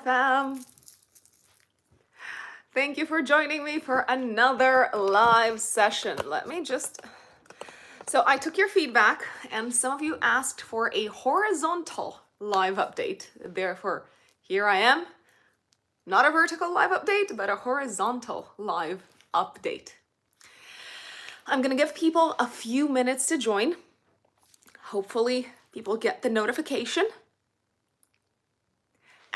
fam. Thank you for joining me for another live session. So I took your feedback and some of you asked for a horizontal live update. Therefore, here I am. Not a vertical live update, but a horizontal live update. I'm gonna give people a few minutes to join. Hopefully people get the notification.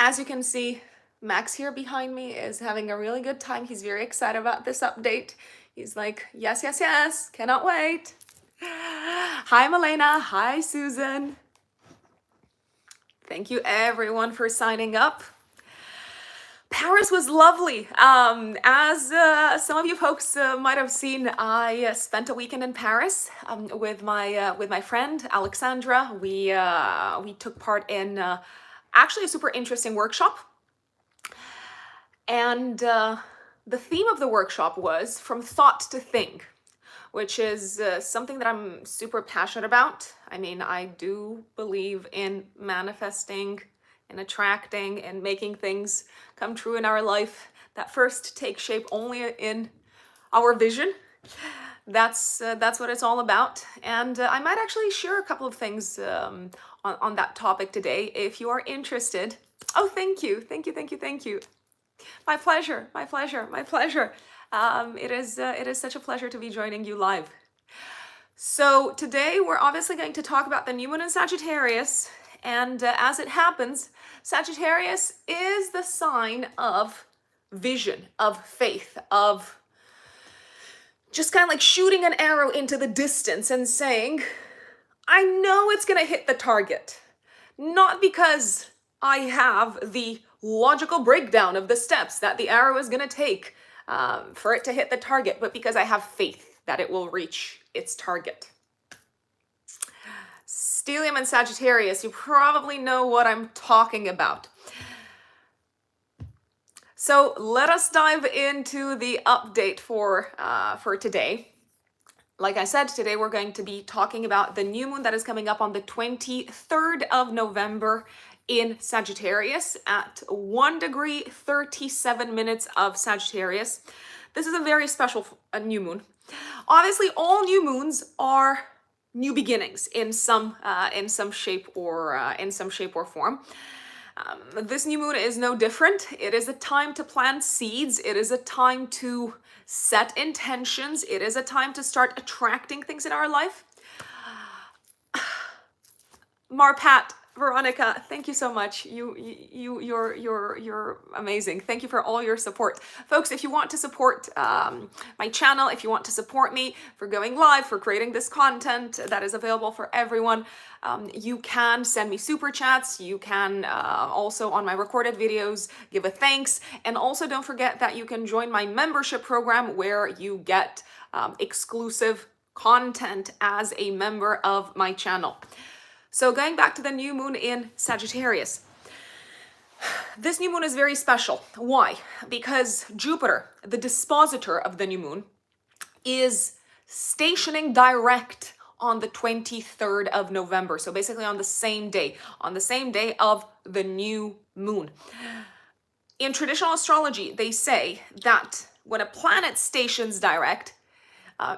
As you can see, Max here behind me is having a really good time. He's very excited about this update. He's like, yes, yes, yes, cannot wait. Hi, Milena. Hi, Susan. Thank you everyone for signing up. Paris was lovely. As some of you folks might have seen, I spent a weekend in Paris with my friend Alexandra. We took part in actually a super interesting workshop. And the theme of the workshop was from thought to thing, which is something that I'm super passionate about. I mean, I do believe in manifesting and attracting and making things come true in our life that first take shape only in our vision. That's what it's all about. And I might actually share a couple of things on that topic today if you are interested. Oh, thank you. Thank you, thank you, thank you. My pleasure, my pleasure, my pleasure. It is such a pleasure to be joining you live. So today we're obviously going to talk about the new moon in Sagittarius, and as it happens, Sagittarius is the sign of vision, of faith, of just kind of like shooting an arrow into the distance and saying, I know it's gonna hit the target. Not because I have the logical breakdown of the steps that the arrow is gonna take for it to hit the target, but because I have faith that it will reach its target. Stellium and Sagittarius, you probably know what I'm talking about. So let us dive into the update for today. Like I said, today we're going to be talking about the new moon that is coming up on the 23rd of November in Sagittarius at 1 degree 37 minutes of Sagittarius. This is a very special new moon. Obviously, all new moons are new beginnings in some shape or form. This new moon is no different. It is a time to plant seeds. It is a time to set intentions. It is a time to start attracting things in our life. Marpat, Veronica, thank you so much. You're amazing. Thank you for all your support. Folks, if you want to support my channel, if you want to support me for going live, for creating this content that is available for everyone, you can send me super chats. You can also on my recorded videos give a thanks. And also don't forget that you can join my membership program where you get exclusive content as a member of my channel. So going back to the new moon in Sagittarius, this new moon is very special. Why? Because Jupiter, the dispositor of the new moon, is stationing direct on the 23rd of November. So basically on the same day of the new moon. In traditional astrology, they say that when a planet stations direct,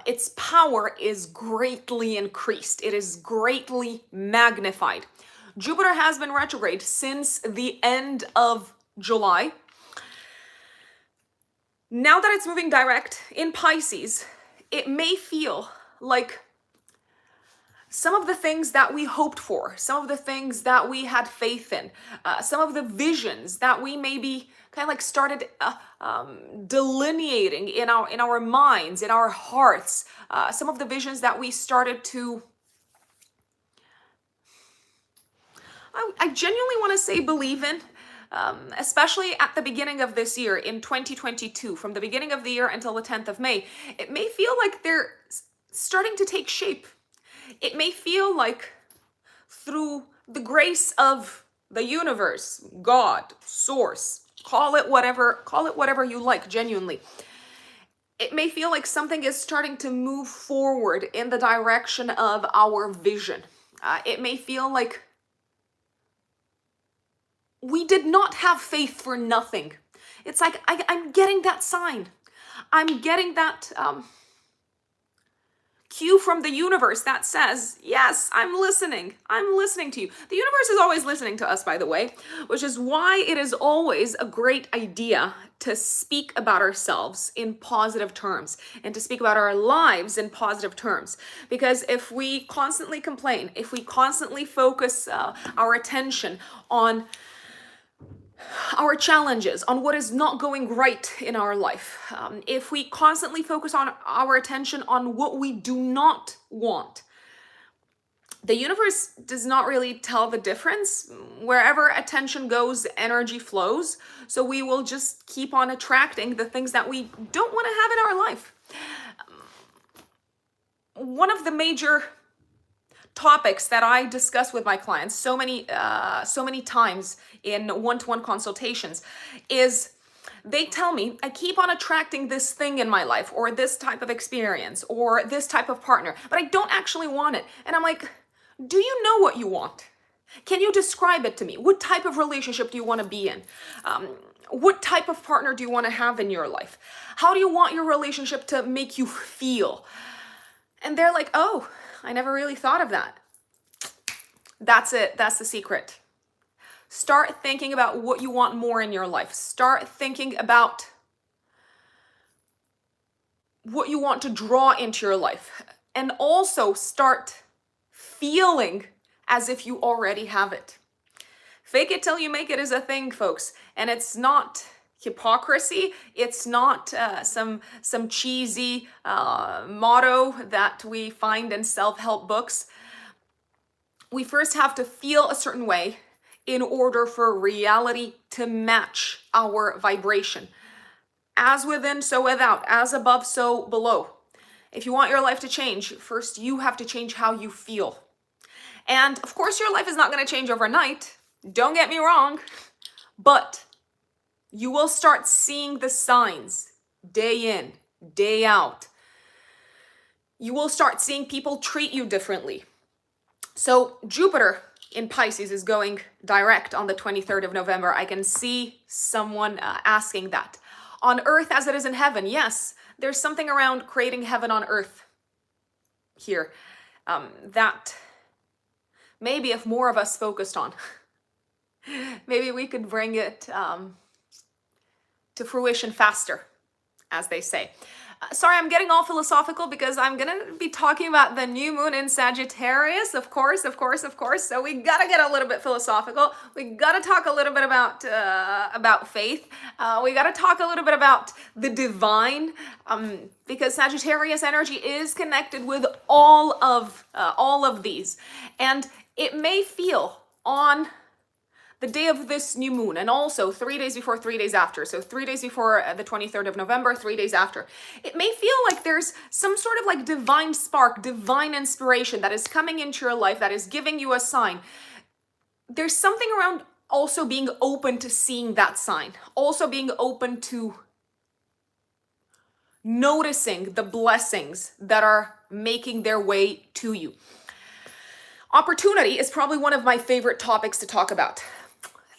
its power is greatly increased. It is greatly magnified. Jupiter has been retrograde since the end of July. Now that it's moving direct in Pisces, it may feel like some of the things that we hoped for, some of the things that we had faith in, some of the visions that we maybe kind of like started delineating in our minds, in our hearts, some of the visions that we started to, I genuinely want to say believe in, especially at the beginning of this year in 2022, from the beginning of the year until the 10th of May, it may feel like they're starting to take shape. It may feel like through the grace of the universe, God, source, call it whatever you like, genuinely. It may feel like something is starting to move forward in the direction of our vision. It may feel like we did not have faith for nothing. It's like I'm getting that sign. I'm getting that cue from the universe that says, yes, I'm listening. I'm listening to you. The universe is always listening to us, by the way, which is why it is always a great idea to speak about ourselves in positive terms and to speak about our lives in positive terms. Because if we constantly complain, if we constantly focus our attention on our challenges, on what is not going right in our life, if we constantly focus on our attention on what we do not want, the universe does not really tell the difference. Wherever attention goes, energy flows. So we will just keep on attracting the things that we don't want to have in our life. One of the major topics that I discuss with my clients so many times in one-to-one consultations is they tell me, I keep on attracting this thing in my life or this type of experience or this type of partner, but I don't actually want it. And I'm like, do you know what you want? Can you describe it to me? What type of relationship do you want to be in? What type of partner do you want to have in your life? How do you want your relationship to make you feel? And they're like, oh, I never really thought of that. That's it. That's the secret. Start thinking about what you want more in your life. Start thinking about what you want to draw into your life. And also start feeling as if you already have it. Fake it till you make it is a thing, folks. And it's not hypocrisy. It's not some cheesy motto that we find in self-help books. We first have to feel a certain way in order for reality to match our vibration. As within, so without. As above, so below. If you want your life to change, first you have to change how you feel. And of course, your life is not going to change overnight. Don't get me wrong. But you will start seeing the signs day in, day out. You will start seeing people treat you differently. So Jupiter in Pisces is going direct on the 23rd of November. I can see someone asking that. On earth as it is in heaven, yes, there's something around creating heaven on earth here that maybe if more of us focused on, maybe we could bring it to fruition faster, as they say. Sorry, I'm getting all philosophical because I'm going to be talking about the new moon in Sagittarius, of course. So we got to get a little bit philosophical. We got to talk a little bit about faith. We got to talk a little bit about the divine, because Sagittarius energy is connected with all of these. And it may feel on the day of this new moon, and also 3 days before, 3 days after. So 3 days before the 23rd of November, 3 days after. It may feel like there's some sort of like divine spark, divine inspiration that is coming into your life, that is giving you a sign. There's something around also being open to seeing that sign. Also being open to noticing the blessings that are making their way to you. Opportunity is probably one of my favorite topics to talk about.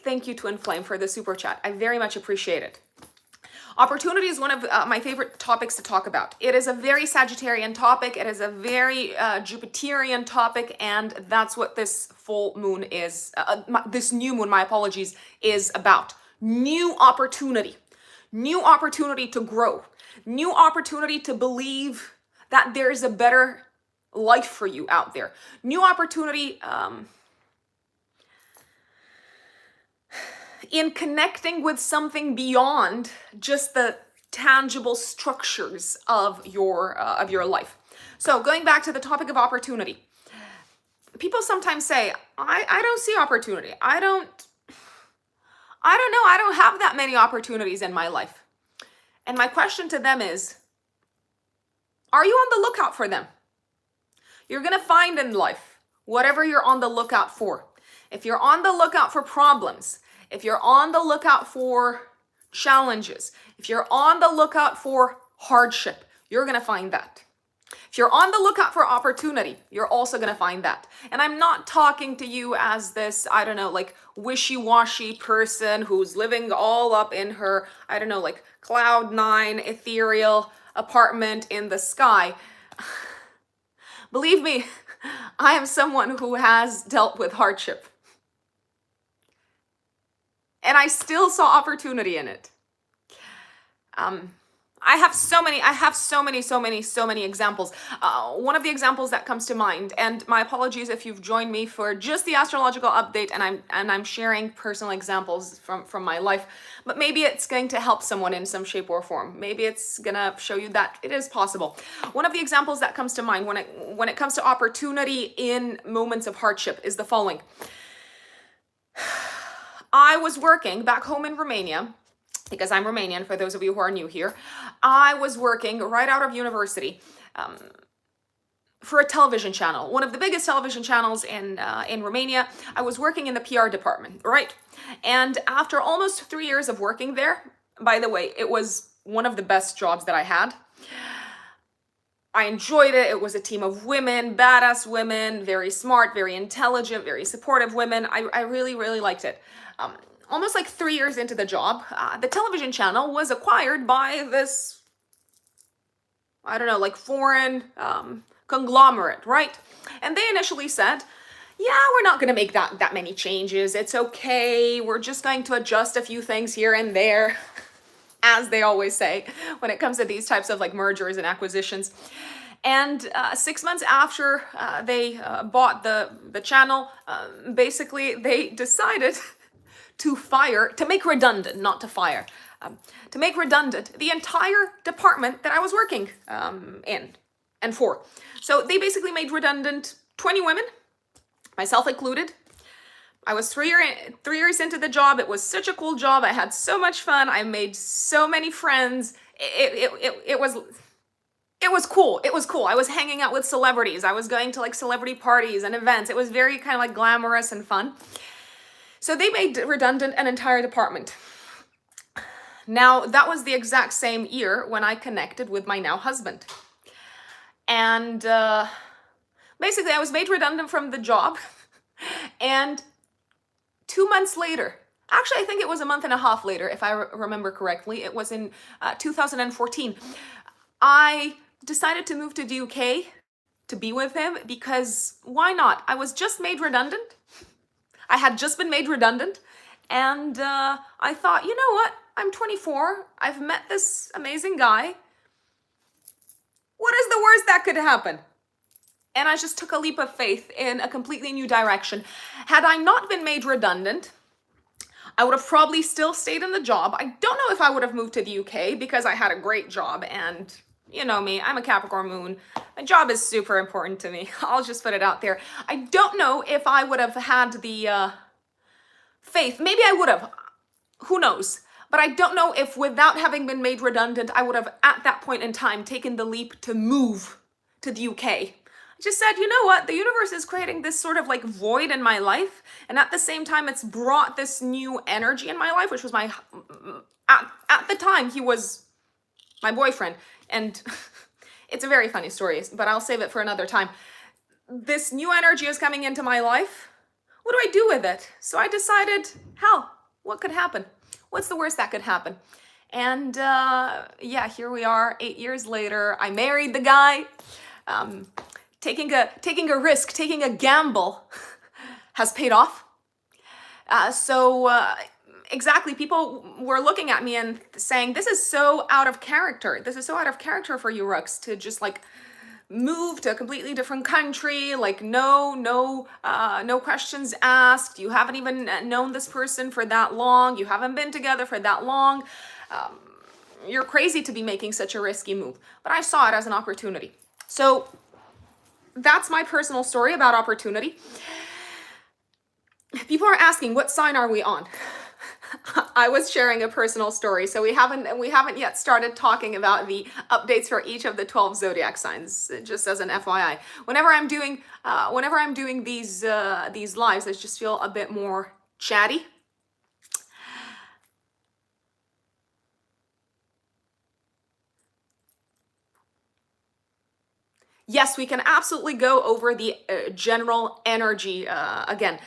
Thank you, Twin Flame, for the super chat. I very much appreciate it. Opportunity is one of my favorite topics to talk about. It is a very Sagittarian topic. It is a very Jupiterian topic, and that's what this full moon is, this new moon, my apologies, is about. New opportunity to grow, new opportunity to believe that there is a better life for you out there. New opportunity in connecting with something beyond just the tangible structures of your life. So going back to the topic of opportunity, people sometimes say, I don't see opportunity. I don't know. I don't have that many opportunities in my life. And my question to them is, are you on the lookout for them? You're going to find in life whatever you're on the lookout for. If you're on the lookout for problems, if you're on the lookout for challenges, if you're on the lookout for hardship, you're going to find that. If you're on the lookout for opportunity, you're also going to find that. And I'm not talking to you as this, I don't know, like wishy-washy person who's living all up in her, I don't know, like cloud nine, ethereal apartment in the sky. Believe me, I am someone who has dealt with hardship. And I still saw opportunity in it. I have so many examples. One of the examples that comes to mind, and my apologies if you've joined me for just the astrological update, and I'm sharing personal examples from my life, but maybe it's going to help someone in some shape or form. Maybe it's gonna show you that it is possible. One of the examples that comes to mind when it comes to opportunity in moments of hardship is the following. I was working back home in Romania, because I'm Romanian, for those of you who are new here. I was working right out of university for a television channel, one of the biggest television channels in Romania. I was working in the PR department, right? And after almost 3 years of working there, by the way, it was one of the best jobs that I had. I enjoyed it. It was a team of women, badass women, very smart, very intelligent, very supportive women. I really, really liked it. Almost like 3 years into the job, the television channel was acquired by this, I don't know, like foreign conglomerate, right? And they initially said, yeah, we're not going to make that many changes. It's okay. We're just going to adjust a few things here and there, as they always say when it comes to these types of like mergers and acquisitions. And 6 months after they bought the channel, basically they decided to make redundant, not to fire, to make redundant the entire department that I was working in and for. So they basically made redundant 20 women, myself included. I was 3 years into the job. It was such a cool job. I had so much fun. I made so many friends. It was cool. It was cool. I was hanging out with celebrities. I was going to like celebrity parties and events. It was very kind of like glamorous and fun. So they made redundant an entire department. Now, that was the exact same year when I connected with my now husband. And basically, I was made redundant from the job. And 2 months later, actually, I think it was a month and a half later, if I remember correctly, it was in 2014, I decided to move to the UK to be with him because why not? I was just made redundant. I had just been made redundant, and I thought, you know what? I'm 24. I've met this amazing guy. What is the worst that could happen? And I just took a leap of faith in a completely new direction. Had I not been made redundant, I would have probably still stayed in the job. I don't know if I would have moved to the UK because I had a great job, and you know me, I'm a Capricorn moon. My job is super important to me. I'll just put it out there. I don't know if I would have had the faith. Maybe I would have. Who knows? But I don't know if without having been made redundant, I would have at that point in time taken the leap to move to the UK. I just said, you know what? The universe is creating this sort of like void in my life. And at the same time, it's brought this new energy in my life, which was at the time, he was my boyfriend. And it's a very funny story, but I'll save it for another time. This new energy is coming into my life. What do I do with it? So I decided, hell, what could happen? What's the worst that could happen? And yeah, here we are 8 years later. I married the guy. Taking a risk, taking a gamble has paid off. Exactly, people were looking at me and saying, this is so out of character. This is so out of character for you, Rux, to just like move to a completely different country, like no questions asked. You haven't even known this person for that long. You haven't been together for that long. You're crazy to be making such a risky move. But I saw it as an opportunity. So that's my personal story about opportunity. People are asking, what sign are we on? I was sharing a personal story, so we haven't yet started talking about the updates for each of the 12 zodiac signs. Just as an FYI, whenever I'm doing these lives, I just feel a bit more chatty. Yes, we can absolutely go over the general energy again.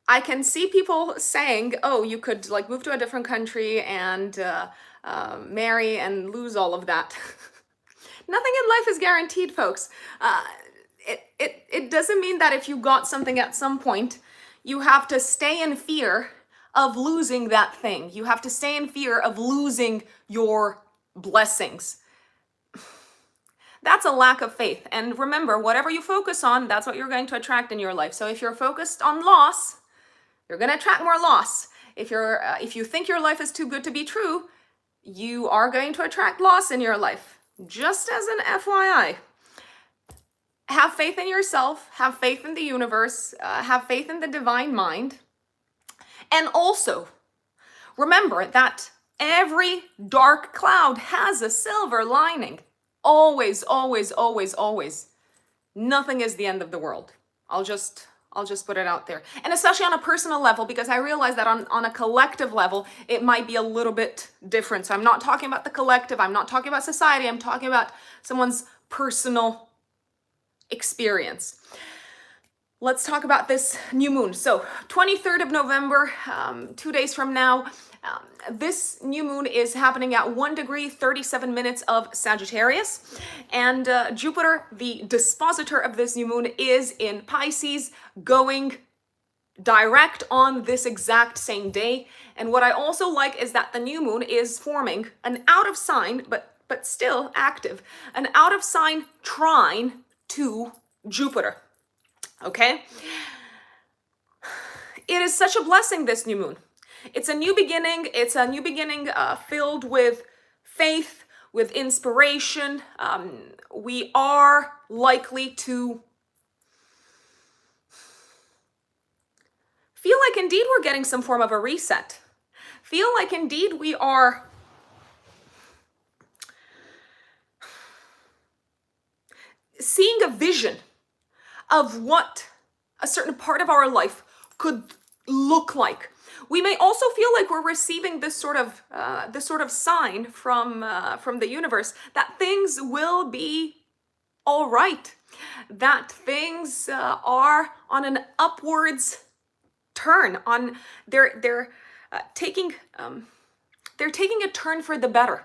I can see people saying, oh, you could like move to a different country and marry and lose all of that. Nothing in life is guaranteed, folks. It doesn't mean that if you got something at some point, you have to stay in fear of losing that thing. You have to stay in fear of losing your blessings. That's a lack of faith. And remember, whatever you focus on, that's what you're going to attract in your life. So if you're focused on loss, you're going to attract more loss. If you think your life is too good to be true, you are going to attract loss in your life. Just as an FYI. Have faith in yourself, have faith in the universe, have faith in the divine mind. And also, remember that every dark cloud has a silver lining. Always, always, always, always. Nothing is the end of the world. I'll just put it out there. And especially on a personal level, because I realize that on a collective level, it might be a little bit different. So I'm not talking about the collective, I'm not talking about society, I'm talking about someone's personal experience. Let's talk about this new moon. So 23rd of November, 2 days from now, this new moon is happening at 1 degree 37 minutes of Sagittarius, and Jupiter, the dispositor of this new moon, is in Pisces, going direct on this exact same day. And what I also like is that the new moon is forming an out of sign, but still active, an out of sign trine to Jupiter. Okay? It is such a blessing, this new moon. It's a new beginning. It's a new beginning filled with faith, with inspiration. We are likely to feel like indeed we're getting some form of a reset. Feel like indeed we are seeing a vision of what a certain part of our life could look like. We may also feel like we're receiving this sort of sign from the universe that things will be all right, that things are on an upwards turn. On they're taking a turn for the better.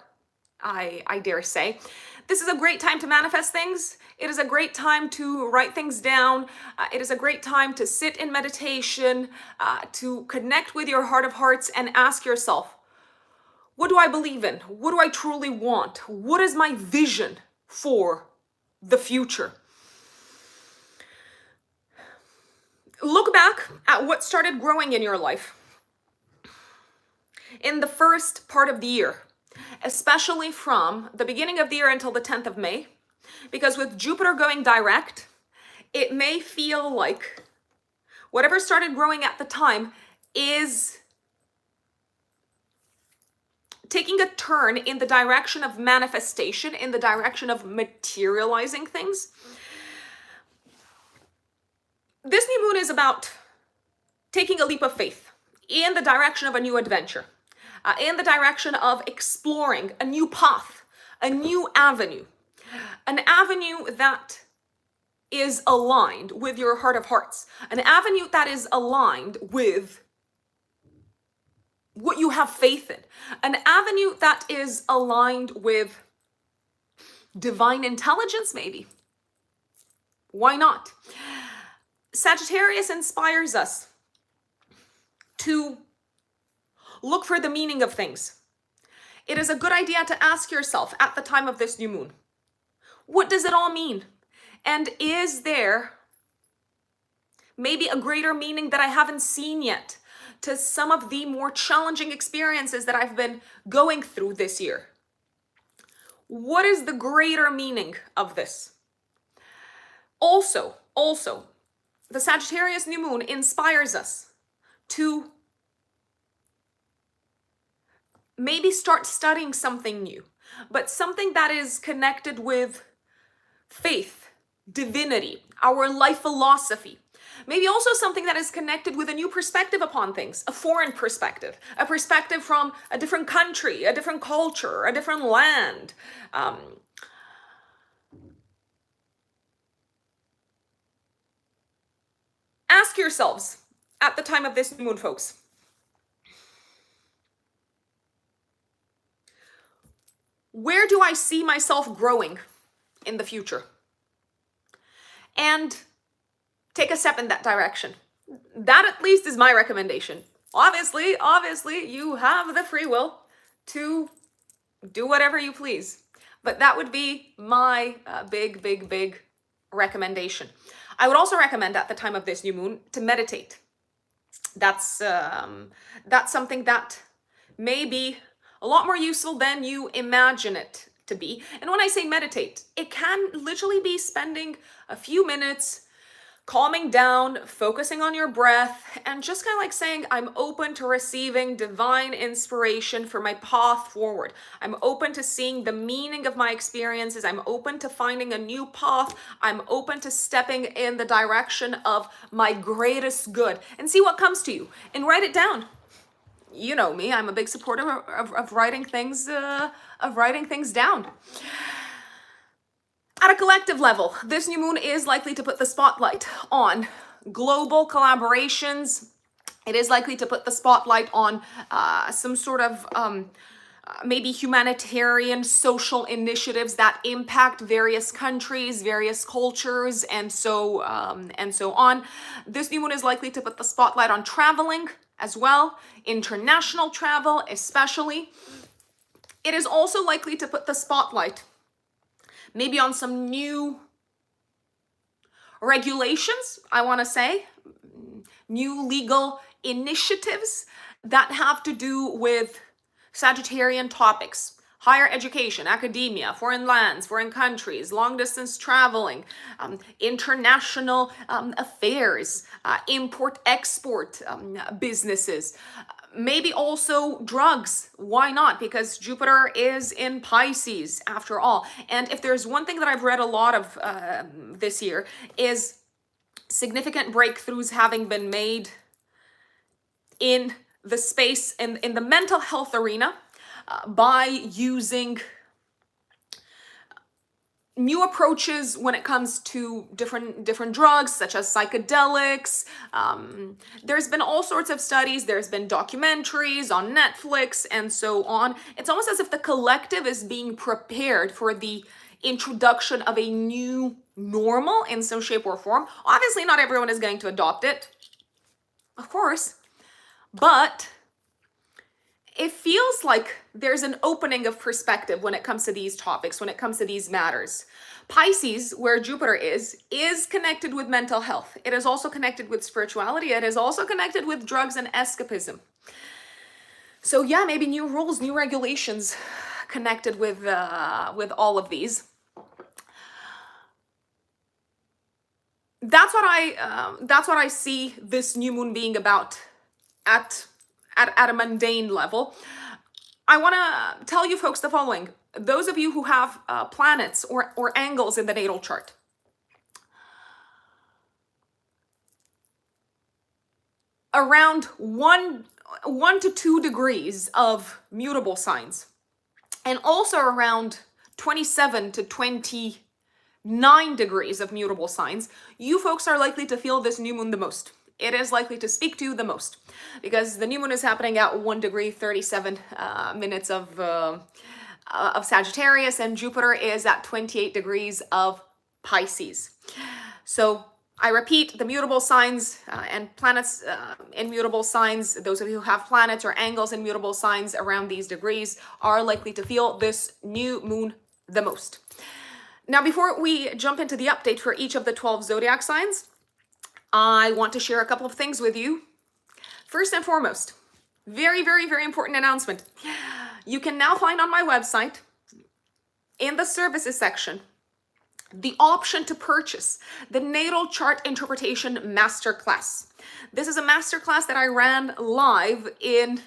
I dare say. This is a great time to manifest things. It is a great time to write things down. It is a great time to sit in meditation, to connect with your heart of hearts and ask yourself, what do I believe in? What do I truly want? What is my vision for the future? Look back at what started growing in your life in the first part of the year, especially from the beginning of the year until the 10th of May, because with Jupiter going direct, it may feel like whatever started growing at the time is taking a turn in the direction of manifestation, in the direction of materializing things. This new moon is about taking a leap of faith in the direction of a new adventure, in the direction of exploring a new path, a new avenue, an avenue that is aligned with your heart of hearts, an avenue that is aligned with what you have faith in, an avenue that is aligned with divine intelligence, maybe. Why not? Sagittarius inspires us to look for the meaning of things. It is a good idea to ask yourself at the time of this new moon, what does it all mean? And is there maybe a greater meaning that I haven't seen yet to some of the more challenging experiences that I've been going through this year? What is the greater meaning of this? Also, the Sagittarius new moon inspires us to maybe start studying something new, but something that is connected with faith, divinity, our life philosophy. Maybe also something that is connected with a new perspective upon things, a foreign perspective, a perspective from a different country, a different culture, a different land. Ask yourselves at the time of this new moon, folks, where do I see myself growing in the future? And take a step in that direction. That at least is my recommendation. Obviously, you have the free will to do whatever you please. But that would be my big recommendation. I would also recommend at the time of this new moon to meditate. That's something that may be a lot more useful than you imagine it to be. And when I say meditate, it can literally be spending a few minutes calming down, focusing on your breath, and just kind of like saying, I'm open to receiving divine inspiration for my path forward. I'm open to seeing the meaning of my experiences. I'm open to finding a new path. I'm open to stepping in the direction of my greatest good, and see what comes to you, and write it down. You know me, I'm a big supporter of writing things down. At a collective level, this new moon is likely to put the spotlight on global collaborations. It is likely to put the spotlight on some sort of maybe humanitarian social initiatives that impact various countries, various cultures, and so on. This new moon is likely to put the spotlight on traveling as well, international travel especially. It is also likely to put the spotlight maybe on some new regulations, I want to say, new legal initiatives that have to do with Sagittarian topics, higher education, academia, foreign lands, foreign countries, long distance traveling, international affairs, import-export businesses. Maybe also drugs. Why not? Because Jupiter is in Pisces after all. And if there's one thing that I've read a lot of this year is significant breakthroughs having been made in the space, in the mental health arena, by using new approaches when it comes to different drugs, such as psychedelics. There's been all sorts of studies. There's been documentaries on Netflix and so on. It's almost as if the collective is being prepared for the introduction of a new normal in some shape or form. Obviously, not everyone is going to adopt it, of course, but it feels like there's an opening of perspective when it comes to these topics, when it comes to these matters. Pisces, where Jupiter is connected with mental health. It is also connected with spirituality. It is also connected with drugs and escapism. So yeah, maybe new rules, new regulations connected with all of these. That's what I see this new moon being about at a mundane level. I want to tell you folks the following. Those of you who have planets or angles in the natal chart, around 1 to 2 degrees of mutable signs, and also around 27 to 29 degrees of mutable signs, you folks are likely to feel this new moon the most. It is likely to speak to you the most, because the new moon is happening at 1 degree 37 minutes of Sagittarius, and Jupiter is at 28 degrees of Pisces. So I repeat, the mutable signs and planets in mutable signs, those of you who have planets or angles in mutable signs around these degrees are likely to feel this new moon the most. Now, before we jump into the update for each of the 12 zodiac signs, I want to share a couple of things with you. First and foremost, very important announcement. You can now find on my website, in the services section, the option to purchase the Natal Chart Interpretation Masterclass. This is a masterclass that I ran live in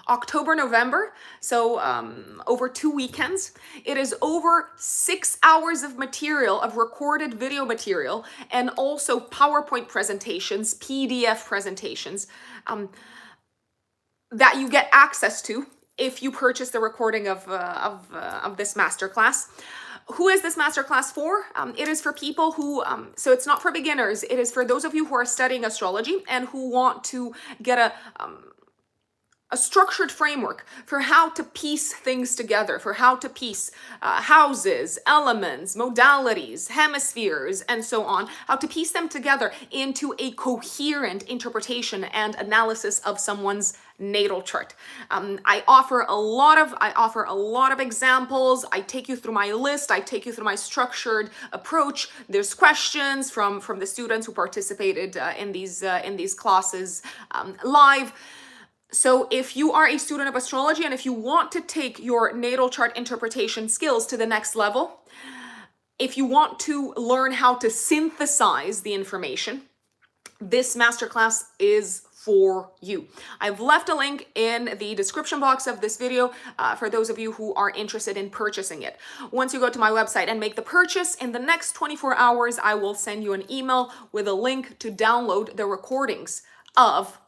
October, November, so over 2 weekends. It is over 6 hours of material, of recorded video material, and also PowerPoint presentations, PDF presentations, that you get access to if you purchase the recording of this masterclass. Who is this masterclass for? It is for people who, so it's not for beginners. It is for those of you who are studying astrology and who want to get a structured framework for how to piece things together, for how to piece houses, elements, modalities, hemispheres, and so on, how to piece them together into a coherent interpretation and analysis of someone's natal chart. I offer a lot of examples. I take you through my list. I take you through my structured approach. There's questions from the students who participated in these classes live. So if you are a student of astrology and if you want to take your natal chart interpretation skills to the next level, if you want to learn how to synthesize the information, this masterclass is for you. I've left a link in the description box of this video for those of you who are interested in purchasing it. Once you go to my website and make the purchase, in the next 24 hours, I will send you an email with a link to download the recordings of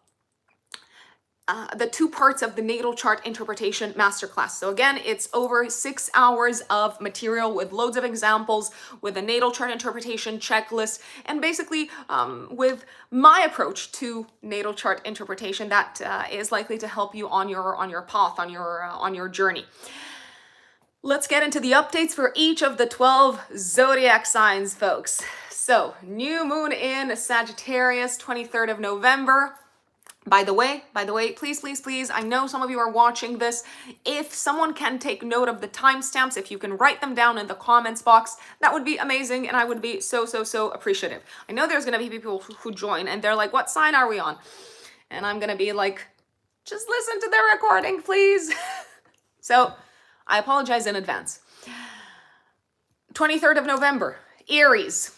the 2 parts of the natal chart interpretation masterclass. So again, it's over 6 hours of material with loads of examples, with a natal chart interpretation checklist, and basically with my approach to natal chart interpretation that is likely to help you on your path, on your journey. Let's get into the updates for each of the 12 zodiac signs, folks. So, new moon in Sagittarius, 23rd of November. By the way, please, I know some of you are watching this. If someone can take note of the timestamps, if you can write them down in the comments box, that would be amazing, and I would be so appreciative. I know there's gonna be people who join, and they're like, what sign are we on? And I'm gonna be like, just listen to the recording, please. So, I apologize in advance. 23rd of November, Aries.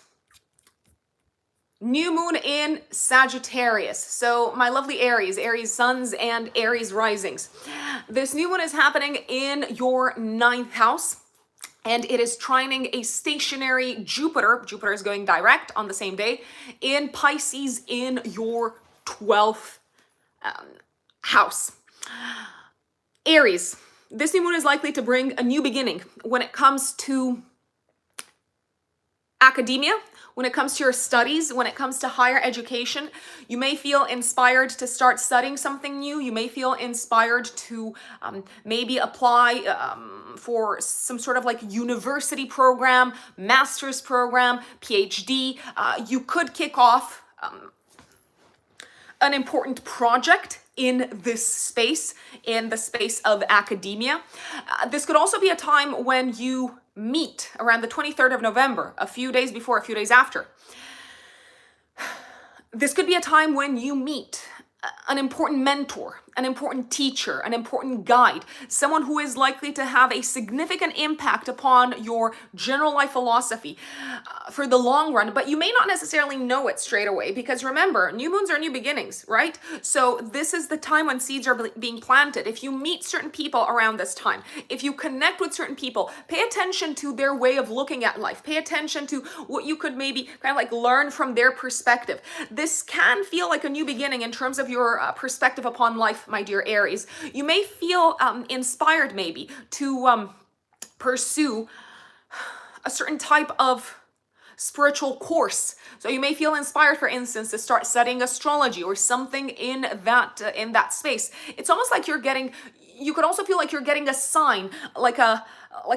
New moon in Sagittarius. So my lovely Aries suns and Aries risings. This new moon is happening in your 9th house, and it is trining a stationary Jupiter. Jupiter is going direct on the same day in Pisces in your 12th house. Aries, this new moon is likely to bring a new beginning when it comes to academia, when it comes to your studies, when it comes to higher education. You may feel inspired to start studying something new. You may feel inspired to maybe apply for some sort of like university program, master's program, PhD. You could kick off an important project in this space, in the space of academia. This could also be a time when you meet around the 23rd of November, a few days before, a few days after. This could be a time when you meet an important mentor, an important teacher, an important guide, someone who is likely to have a significant impact upon your general life philosophy for the long run, but you may not necessarily know it straight away, because remember, new moons are new beginnings, right? So this is the time when seeds are being planted. If you meet certain people around this time, if you connect with certain people, pay attention to their way of looking at life, pay attention to what you could maybe kind of like learn from their perspective. This can feel like a new beginning in terms of your perspective upon life, my dear Aries. You may feel inspired maybe to pursue a certain type of spiritual course. So you may feel inspired, for instance, to start studying astrology or something in that space. It's almost like you could also feel like you're getting a sign, like a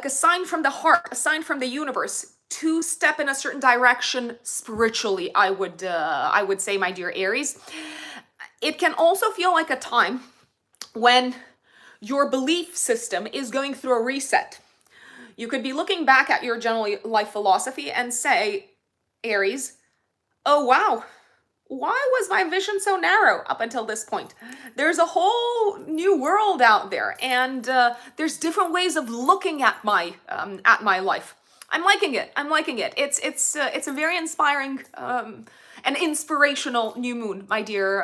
sign from the heart, a sign from the universe to step in a certain direction spiritually, I would say, my dear Aries. It can also feel like a time when your belief system is going through a reset. You could be looking back at your general life philosophy and say, Aries, oh wow, why was my vision so narrow up until this point? There's a whole new world out there, and there's different ways of looking at my life. I'm liking it. It's a very inspiring an inspirational new moon, my dear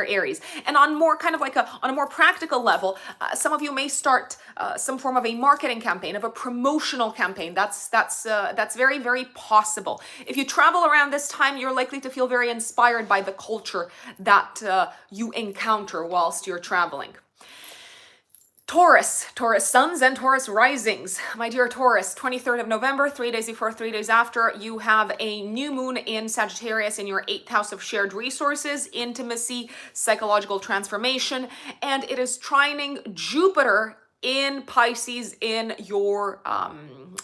Aries. And on more kind of like on a more practical level, some of you may start some form of a marketing campaign, of a promotional campaign. That's very, very possible. If you travel around this time, you're likely to feel very inspired by the culture that you encounter whilst you're traveling. Taurus suns and Taurus risings. My dear Taurus, 23rd of November, 3 days before, 3 days after, you have a new moon in Sagittarius in your 8th house of shared resources, intimacy, psychological transformation, and it is trining Jupiter in Pisces in your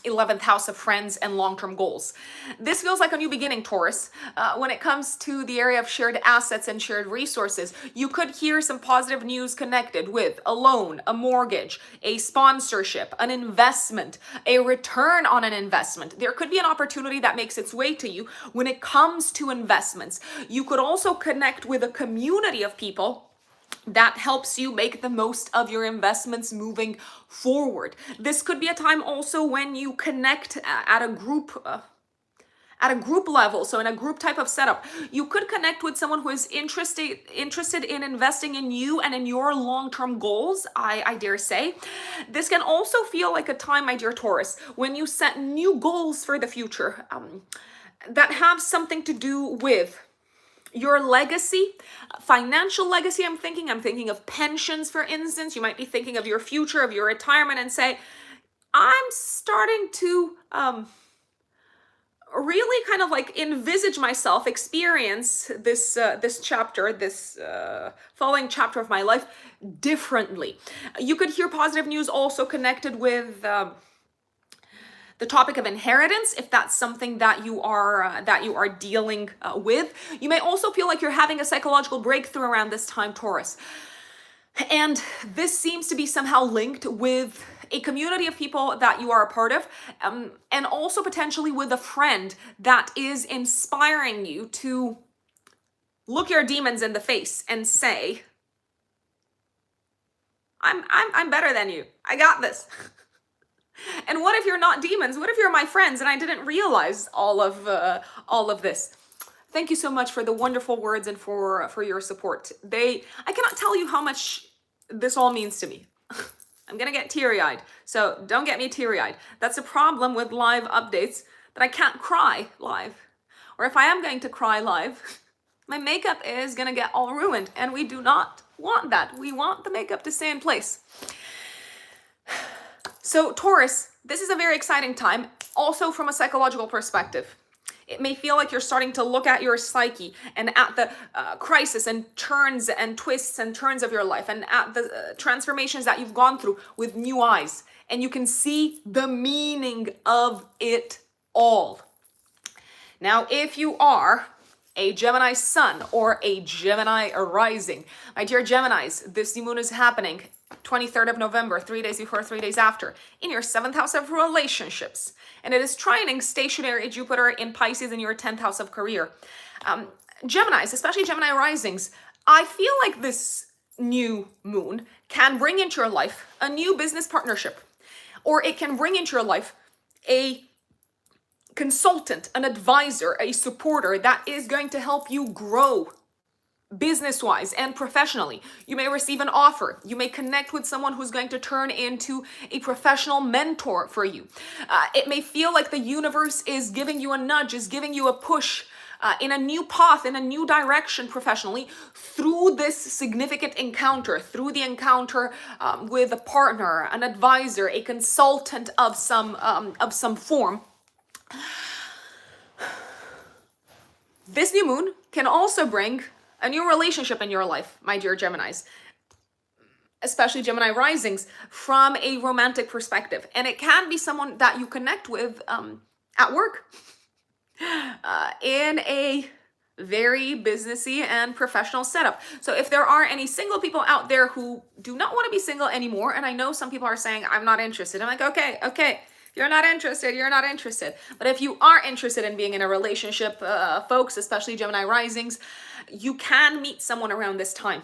11th house of friends and long-term goals. This feels like a new beginning, Taurus. When it comes to the area of shared assets and shared resources, you could hear some positive news connected with a loan, a mortgage, a sponsorship, an investment, a return on an investment. There could be an opportunity that makes its way to you when it comes to investments. You could also connect with a community of people that helps you make the most of your investments moving forward. This could be a time also when you connect at a group level, so in a group type of setup. You could connect with someone who is interested in investing in you and in your long-term goals, I dare say. This can also feel like a time, my dear Taurus, when you set new goals for the future that have something to do with your legacy, financial legacy. I'm thinking of pensions, for instance. You might be thinking of your future, of your retirement, and say, I'm starting to really kind of like envisage myself experience this chapter, this following chapter of my life differently. You could hear positive news also connected with the topic of inheritance, if that's something that you are dealing with. You may also feel like you're having a psychological breakthrough around this time, Taurus. And this seems to be somehow linked with a community of people that you are a part of, and also potentially with a friend that is inspiring you to look your demons in the face and say, I'm better than you. I got this. And what if you're not demons? What if you're my friends and I didn't realize all of this? Thank you so much for the wonderful words and for your support. I cannot tell you how much this all means to me. I'm gonna get teary-eyed, so don't get me teary-eyed. That's a problem with live updates, that I can't cry live. Or if I am going to cry live, my makeup is gonna get all ruined, and we do not want that. We want the makeup to stay in place. So Taurus, this is a very exciting time, also from a psychological perspective. It may feel like you're starting to look at your psyche and at the crisis and turns and twists and turns of your life, and at the transformations that you've gone through with new eyes. And you can see the meaning of it all. Now, if you are a Gemini sun or a Gemini rising, my dear Geminis, this new moon is happening 23rd of November, 3 days before, 3 days after, in your 7th house of relationships. And it is trining stationary Jupiter in Pisces in your 10th house of career. Geminis, especially Gemini risings, I feel like this new moon can bring into your life a new business partnership, or it can bring into your life a consultant, an advisor, a supporter that is going to help you grow business-wise and professionally. You may receive an offer. You may connect with someone who's going to turn into a professional mentor for you. It may feel like the universe is giving you a nudge, is giving you a push in a new path, in a new direction professionally, through this significant encounter, through the encounter with a partner, an advisor, a consultant of some form. This new moon can also bring a new relationship in your life, my dear Geminis, especially Gemini risings, from a romantic perspective. And it can be someone that you connect with at work in a very businessy and professional setup. So if there are any single people out there who do not want to be single anymore, and I know some people are saying, I'm not interested. I'm like, okay. You're not interested. But if you are interested in being in a relationship, folks, especially Gemini risings, you can meet someone around this time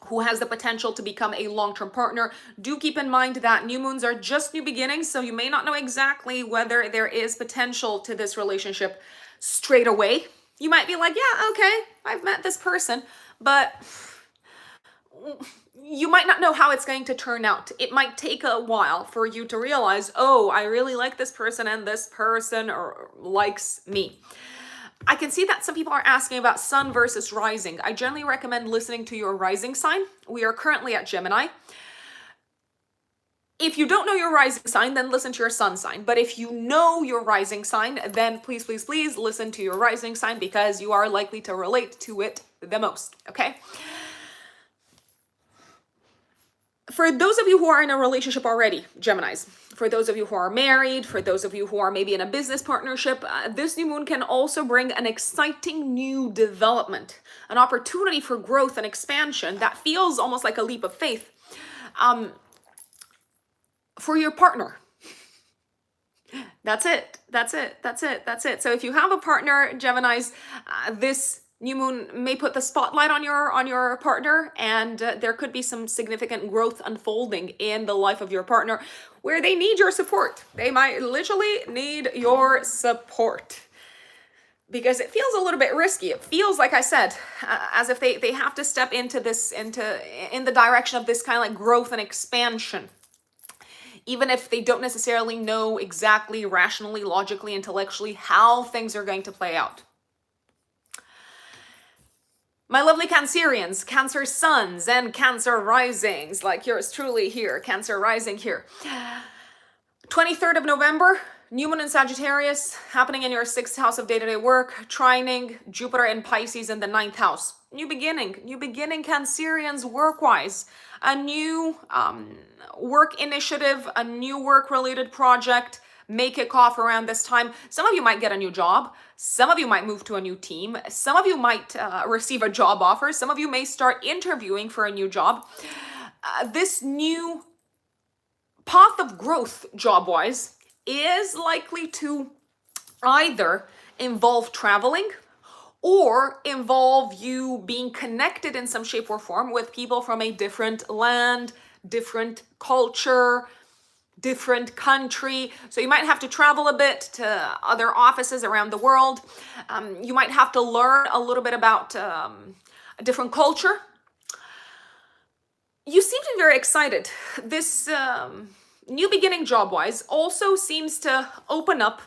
who has the potential to become a long-term partner. Do keep in mind that new moons are just new beginnings, so you may not know exactly whether there is potential to this relationship straight away. You might be like, yeah, okay, I've met this person, but you might not know how it's going to turn out. It might take a while for you to realize, oh, I really like this person and this person likes me. I can see that some people are asking about sun versus rising. I generally recommend listening to your rising sign. We are currently at Gemini. If you don't know your rising sign, then listen to your sun sign. But if you know your rising sign, then please, please, please listen to your rising sign, because you are likely to relate to it the most, okay? For those of you who are in a relationship already, Geminis, for those of you who are married, for those of you who are maybe in a business partnership, this new moon can also bring an exciting new development, an opportunity for growth and expansion that feels almost like a leap of faith for your partner. That's it. That's it. That's it. That's it. So if you have a partner, Geminis, this new moon may put the spotlight on your partner, and there could be some significant growth unfolding in the life of your partner where they need your support. They might literally need your support, because it feels a little bit risky. It feels, like I said, as if they have to step into this, in the direction of this kind of like growth and expansion, even if they don't necessarily know exactly, rationally, logically, intellectually, how things are going to play out. My lovely Cancerians, Cancer suns and Cancer risings, like yours truly here, Cancer rising here. 23rd of November, new moon in Sagittarius, happening in your 6th house of day-to-day work, trining Jupiter in Pisces in the 9th house. New beginning, Cancerians, work-wise. A new work initiative, a new work-related project may kick off around this time. Some of you might get a new job. Some of you might move to a new team. Some of you might receive a job offer. Some of you may start interviewing for a new job. This new path of growth, job-wise, is likely to either involve traveling or involve you being connected in some shape or form with people from a different land, different culture, different country. So you might have to travel a bit to other offices around the world. You might have to learn a little bit about a different culture. You seem to be very excited. This new beginning job-wise also seems to open up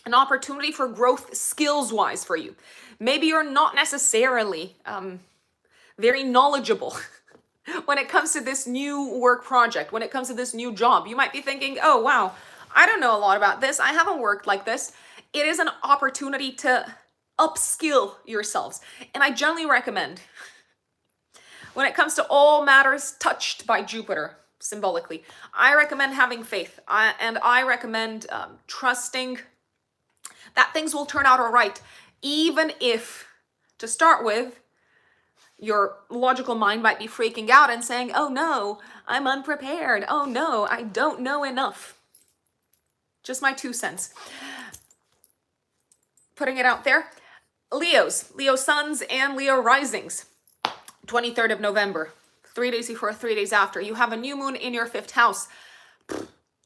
an opportunity for growth skills-wise for you. Maybe you're not necessarily very knowledgeable when it comes to this new work project, when it comes to this new job. You might be thinking, oh, wow, I don't know a lot about this. I haven't worked like this. It is an opportunity to upskill yourselves. And I generally recommend, when it comes to all matters touched by Jupiter, symbolically, I recommend having faith. And I recommend trusting that things will turn out all right, even if, to start with, your logical mind might be freaking out and saying, oh no, I'm unprepared. Oh no, I don't know enough. Just my 2 cents. Putting it out there. Leos, Leo suns and Leo risings. 23rd of November, 3 days before, 3 days after. You have a new moon in your 5th house.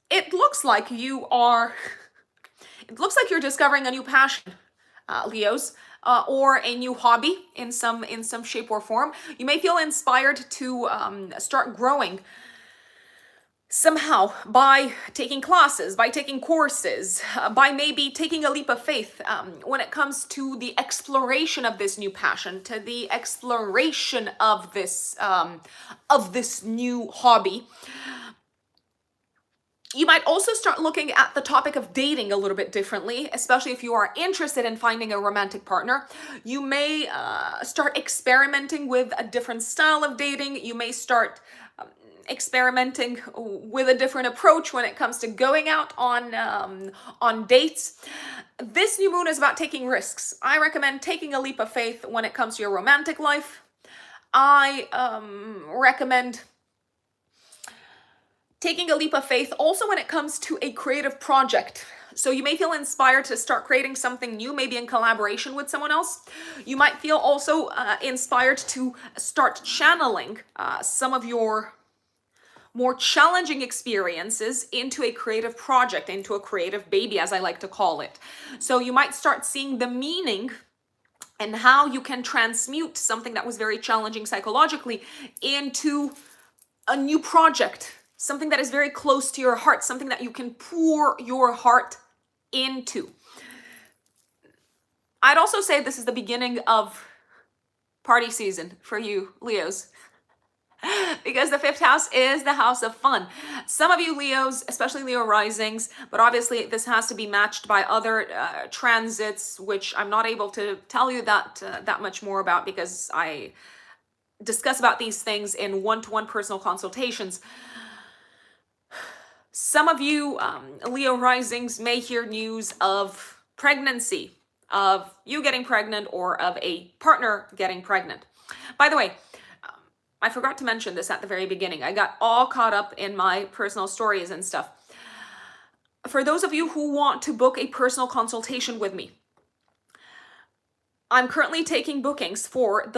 It looks like you're discovering a new passion, Leos. Or a new hobby in some shape or form. You may feel inspired to start growing somehow by taking classes, by taking courses, by maybe taking a leap of faith when it comes to the exploration of this new passion, to the exploration of this new hobby. You might also start looking at the topic of dating a little bit differently, especially if you are interested in finding a romantic partner. You may start experimenting with a different style of dating. You may start experimenting with a different approach when it comes to going out on dates. This new moon is about taking risks. I recommend taking a leap of faith when it comes to your romantic life. I recommend taking a leap of faith also when it comes to a creative project. So you may feel inspired to start creating something new, maybe in collaboration with someone else. You might feel also inspired to start channeling some of your more challenging experiences into a creative project, into a creative baby, as I like to call it. So you might start seeing the meaning and how you can transmute something that was very challenging psychologically into a new project. Something that is very close to your heart, something that you can pour your heart into. I'd also say this is the beginning of party season for you, Leos. because the fifth house is the house of fun. Some of you Leos, especially Leo risings, but obviously this has to be matched by other transits, which I'm not able to tell you that much more about because I discuss about these things in one-to-one personal consultations. Some of you Leo risings may hear news of pregnancy, of you getting pregnant or of a partner getting pregnant. By the way, I forgot to mention this at the very beginning. I got all caught up in my personal stories and stuff. For those of you who want to book a personal consultation with me, I'm currently taking bookings for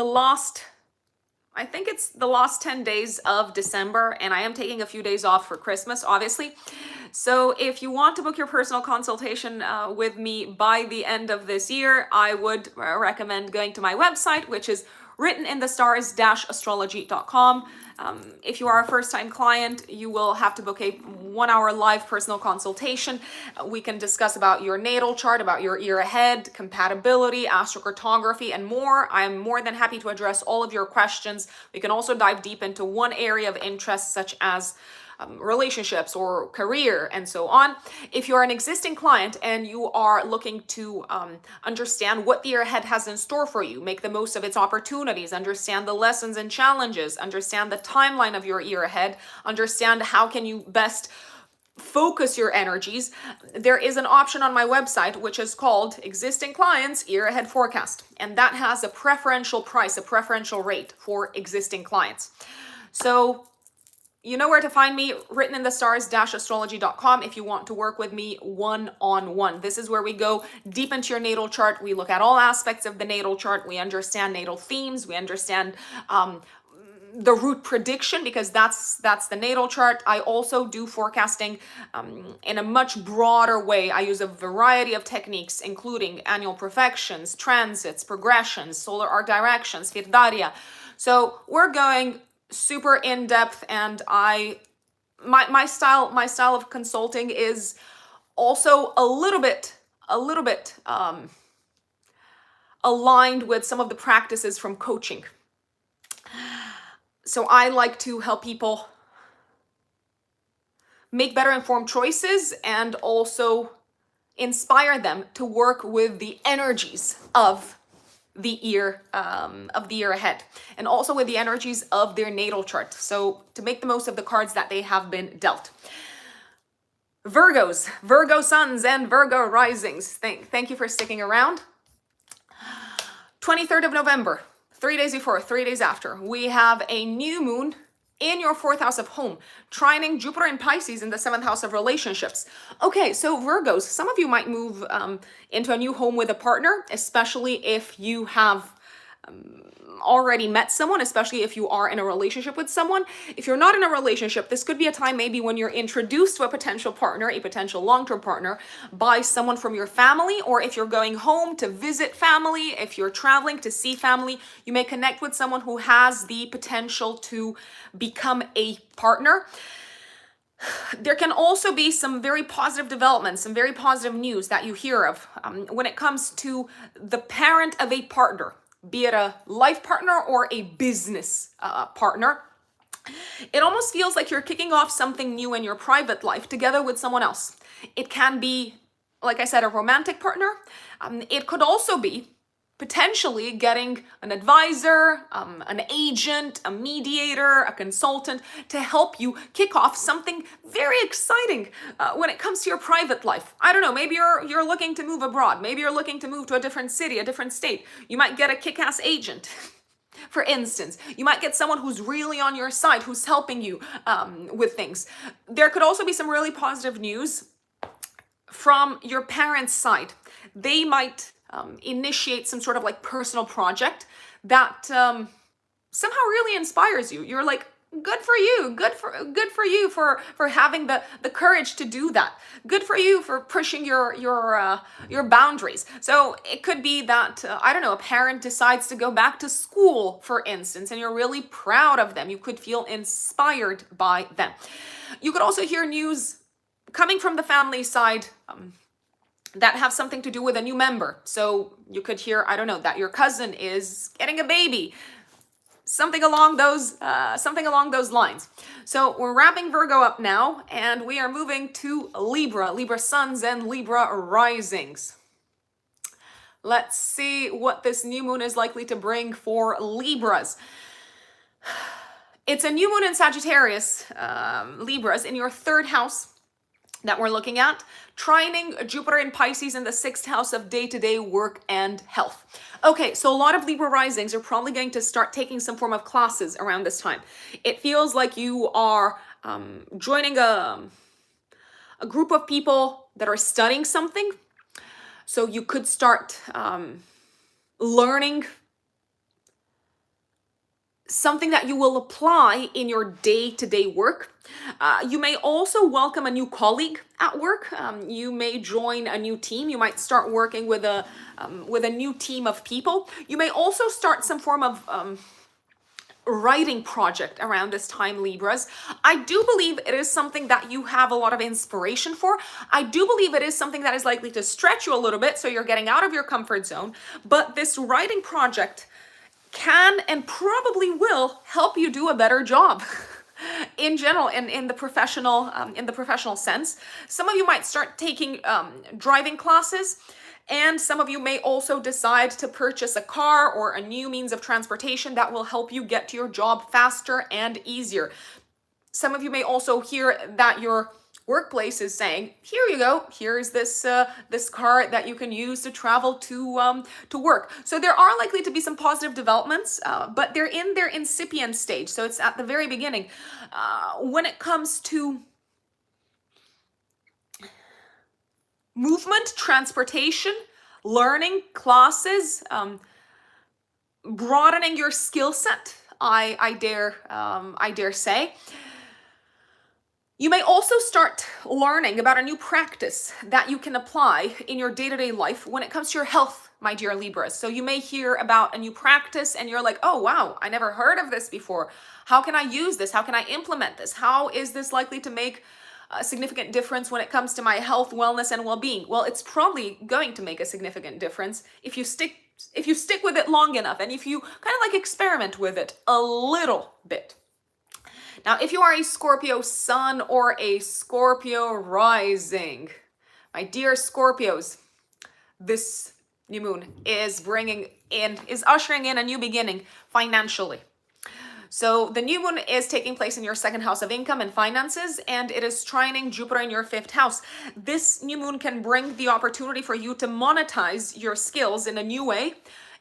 I think it's the last 10 days of December, and I am taking a few days off for Christmas, obviously. So if you want to book your personal consultation with me by the end of this year, I would recommend going to my website, which is writteninthestars-astrology.com. If you are a first-time client, you will have to book a 1-hour live personal consultation. We can discuss about your natal chart, about your year ahead, compatibility, astrocartography, and more. I'm more than happy to address all of your questions. We can also dive deep into one area of interest, such as relationships or career and so on. If you're an existing client and you are looking to understand what the year ahead has in store for you, make the most of its opportunities, understand the lessons and challenges, understand the timeline of your year ahead, understand how can you best focus your energies, there is an option on my website which is called Existing Clients Year Ahead Forecast, and that has a preferential price, a preferential rate for existing clients. So you know where to find me, writteninthestars-astrology.com, if you want to work with me one-on-one. This is where we go deep into your natal chart. We look at all aspects of the natal chart. We understand natal themes. We understand the root prediction, because that's the natal chart. I also do forecasting in a much broader way. I use a variety of techniques, including annual profections, transits, progressions, solar arc directions, firdaria. So we're going super in depth, and my style of consulting is also a little bit aligned with some of the practices from coaching. So I like to help people make better informed choices and also inspire them to work with the energies of the year ahead, and also with the energies of their natal chart, so to make the most of the cards that they have been dealt. Virgos, Virgo suns and Virgo risings, thank you for sticking around. 23rd of November, 3 days before, 3 days after, we have a new moon in your 4th house of home, trining Jupiter and Pisces in the 7th house of relationships. Okay, so Virgos, some of you might move into a new home with a partner, especially if you have already met someone, especially if you are in a relationship with someone. If you're not in a relationship, this could be a time maybe when you're introduced to a potential partner, a potential long-term partner, by someone from your family, or if you're going home to visit family, if you're traveling to see family, you may connect with someone who has the potential to become a partner. There can also be some very positive developments, some very positive news that you hear of when it comes to the parent of a partner, be it a life partner or a business partner. It almost feels like you're kicking off something new in your private life together with someone else. It can be, like I said, a romantic partner. It could also be potentially getting an advisor, an agent, a mediator, a consultant to help you kick off something very exciting when it comes to your private life. I don't know, maybe you're looking to move abroad. Maybe you're looking to move to a different city, a different state. You might get a kick-ass agent. For instance, you might get someone who's really on your side, who's helping you with things. There could also be some really positive news from your parents' side. They might initiate some sort of like personal project that somehow really inspires you. You're like, good for you, good for you for having the courage to do that. Good for you for pushing your boundaries. So it could be that I don't know, a parent decides to go back to school, for instance, and you're really proud of them. You could feel inspired by them. You could also hear news coming from the family side that have something to do with a new member. So you could hear, I don't know, that your cousin is getting a baby. something along those lines. So we're wrapping Virgo up now, and we are moving to Libra, Libra suns and Libra risings. Let's see what this new moon is likely to bring for Libras. It's a new moon in Sagittarius, Libras, in your third house that we're looking at, trining Jupiter in Pisces in the sixth house of day-to-day work and health. Okay, so a lot of Libra risings are probably going to start taking some form of classes around this time. It feels like you are joining a group of people that are studying something. So you could start learning something that you will apply in your day-to-day work. You may also welcome a new colleague at work. You may join a new team. You might start working with a new team of people. You may also start some form of writing project around this time, Libras. I do believe it is something that you have a lot of inspiration for. I do believe it is something that is likely to stretch you a little bit, so you're getting out of your comfort zone. But this writing project can and probably will help you do a better job in general, in the professional sense. Some of you might start taking driving classes, and some of you may also decide to purchase a car or a new means of transportation that will help you get to your job faster and easier. Some of you may also hear that your workplace is saying, here you go, here's this this car that you can use to travel to work. So there are likely to be some positive developments, but they're in their incipient stage, so it's at the very beginning. When it comes to movement, transportation, learning, classes, broadening your skill set, I dare say. You may also start learning about a new practice that you can apply in your day-to-day life when it comes to your health, my dear Libras. So you may hear about a new practice and you're like, oh wow, I never heard of this before. How can I use this? How can I implement this? How is this likely to make a significant difference when it comes to my health, wellness, and well-being? Well, it's probably going to make a significant difference if you stick with it long enough, and if you kind of like experiment with it a little bit. Now, if you are a Scorpio sun or a Scorpio rising, my dear Scorpios, this new moon is ushering in a new beginning financially. So the new moon is taking place in your second house of income and finances, and it is trining Jupiter in your fifth house. This new moon can bring the opportunity for you to monetize your skills in a new way.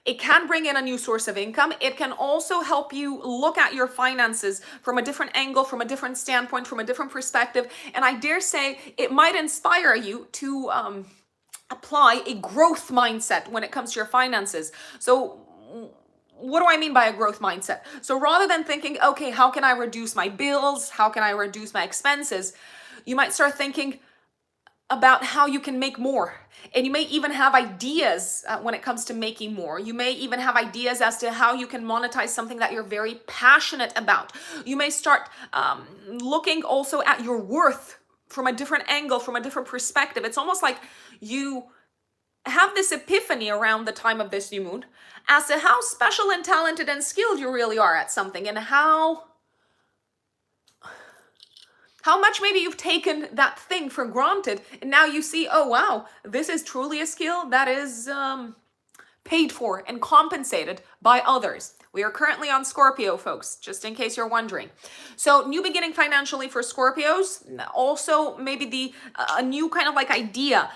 It can bring in a new source of income. It can also help you look at your finances from a different angle, from a different standpoint, from a different perspective. And I dare say it might inspire you to apply a growth mindset when it comes to your finances. So what do I mean by a growth mindset? So rather than thinking, okay, how can I reduce my bills? How can I reduce my expenses? You might start thinking about how you can make more. And you may even have ideas when it comes to making more. You may even have ideas as to how you can monetize something that you're very passionate about. You may start looking also at your worth from a different angle, from a different perspective. It's almost like you have this epiphany around the time of this new moon as to how special and talented and skilled you really are at something, and how much maybe you've taken that thing for granted, and now you see, oh wow, this is truly a skill that is paid for and compensated by others. We are currently on Scorpio, folks, just in case you're wondering. So new beginning financially for Scorpios. Also maybe a new kind of like idea,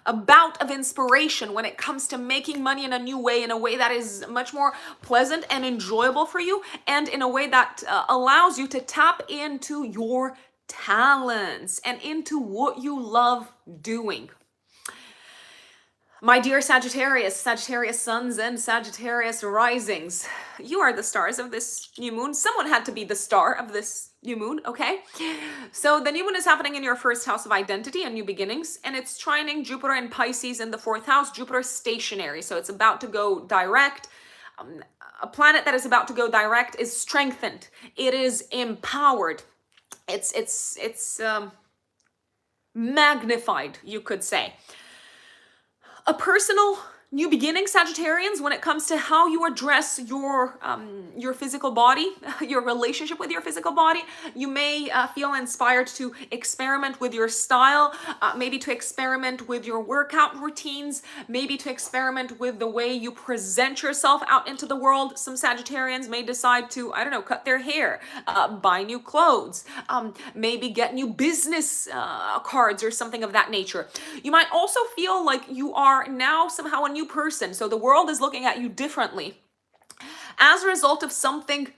a bout of inspiration when it comes to making money in a new way, in a way that is much more pleasant and enjoyable for you, and in a way that allows you to tap into your talents and into what you love doing. My dear Sagittarius, Sagittarius suns and Sagittarius risings, you are the stars of this new moon. Someone had to be the star of this new moon, okay? So the new moon is happening in your first house of identity and new beginnings, and it's trining Jupiter and Pisces in the fourth house. Jupiter is stationary, so it's about to go direct. A planet that is about to go direct is strengthened. It is empowered. It's magnified, you could say. A personal new beginning, Sagittarians, when it comes to how you address your physical body, your relationship with your physical body. You may feel inspired to experiment with your style, maybe to experiment with your workout routines, maybe to experiment with the way you present yourself out into the world. Some Sagittarians may decide to, I don't know, cut their hair, buy new clothes, maybe get new business cards or something of that nature. You might also feel like you are now somehow a new person. So the world is looking at you differently as a result of something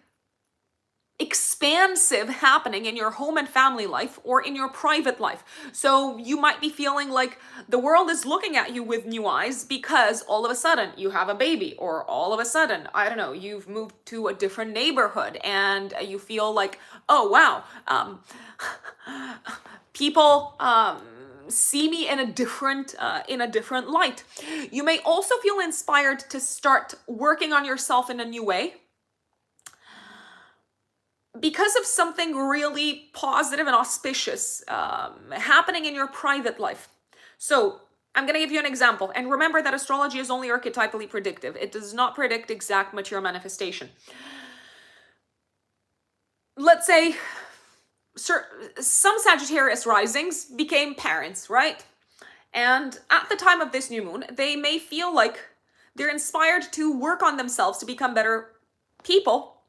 expansive happening in your home and family life or in your private life. So you might be feeling like the world is looking at you with new eyes because all of a sudden you have a baby, or all of a sudden, I don't know, you've moved to a different neighborhood and you feel like, oh wow, people see me in a different light. You may also feel inspired to start working on yourself in a new way because of something really positive and auspicious happening in your private life. So I'm going to give you an example. And remember that astrology is only archetypally predictive. It does not predict exact material manifestation. Let's say some Sagittarius risings became parents, right? And at the time of this new moon, they may feel like they're inspired to work on themselves to become better people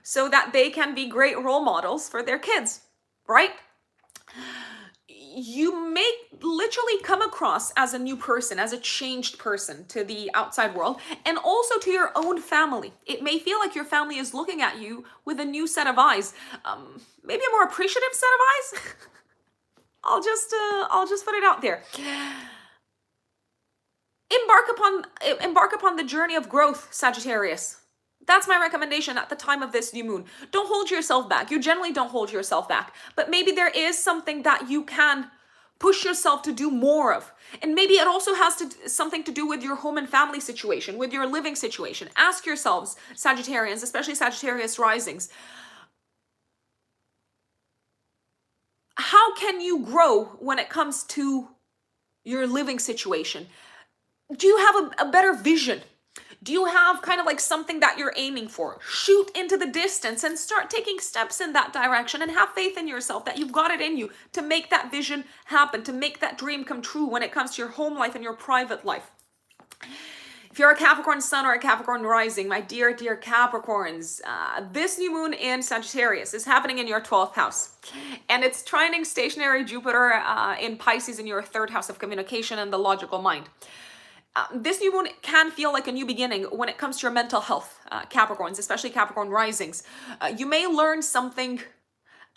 so that they can be great role models for their kids, right? You may literally come across as a new person, as a changed person to the outside world, and also to your own family. It may feel like your family is looking at you with a new set of eyes, maybe a more appreciative set of eyes. I'll just put it out there. Embark upon the journey of growth, Sagittarius. That's my recommendation at the time of this new moon. Don't hold yourself back. You generally don't hold yourself back, but maybe there is something that you can push yourself to do more of. And maybe it also has something to do with your home and family situation, with your living situation. Ask yourselves, Sagittarians, especially Sagittarius risings, how can you grow when it comes to your living situation? Do you have a better vision? Do you have kind of like something that you're aiming for? Shoot into the distance and start taking steps in that direction, and have faith in yourself that you've got it in you to make that vision happen, to make that dream come true when it comes to your home life and your private life. If you're a Capricorn sun or a Capricorn rising, my dear Capricorns, this new moon in Sagittarius is happening in your 12th house. And it's trining stationary Jupiter in Pisces in your 3rd house of communication and the logical mind. This new moon can feel like a new beginning when it comes to your mental health, Capricorns, especially Capricorn risings. You may learn something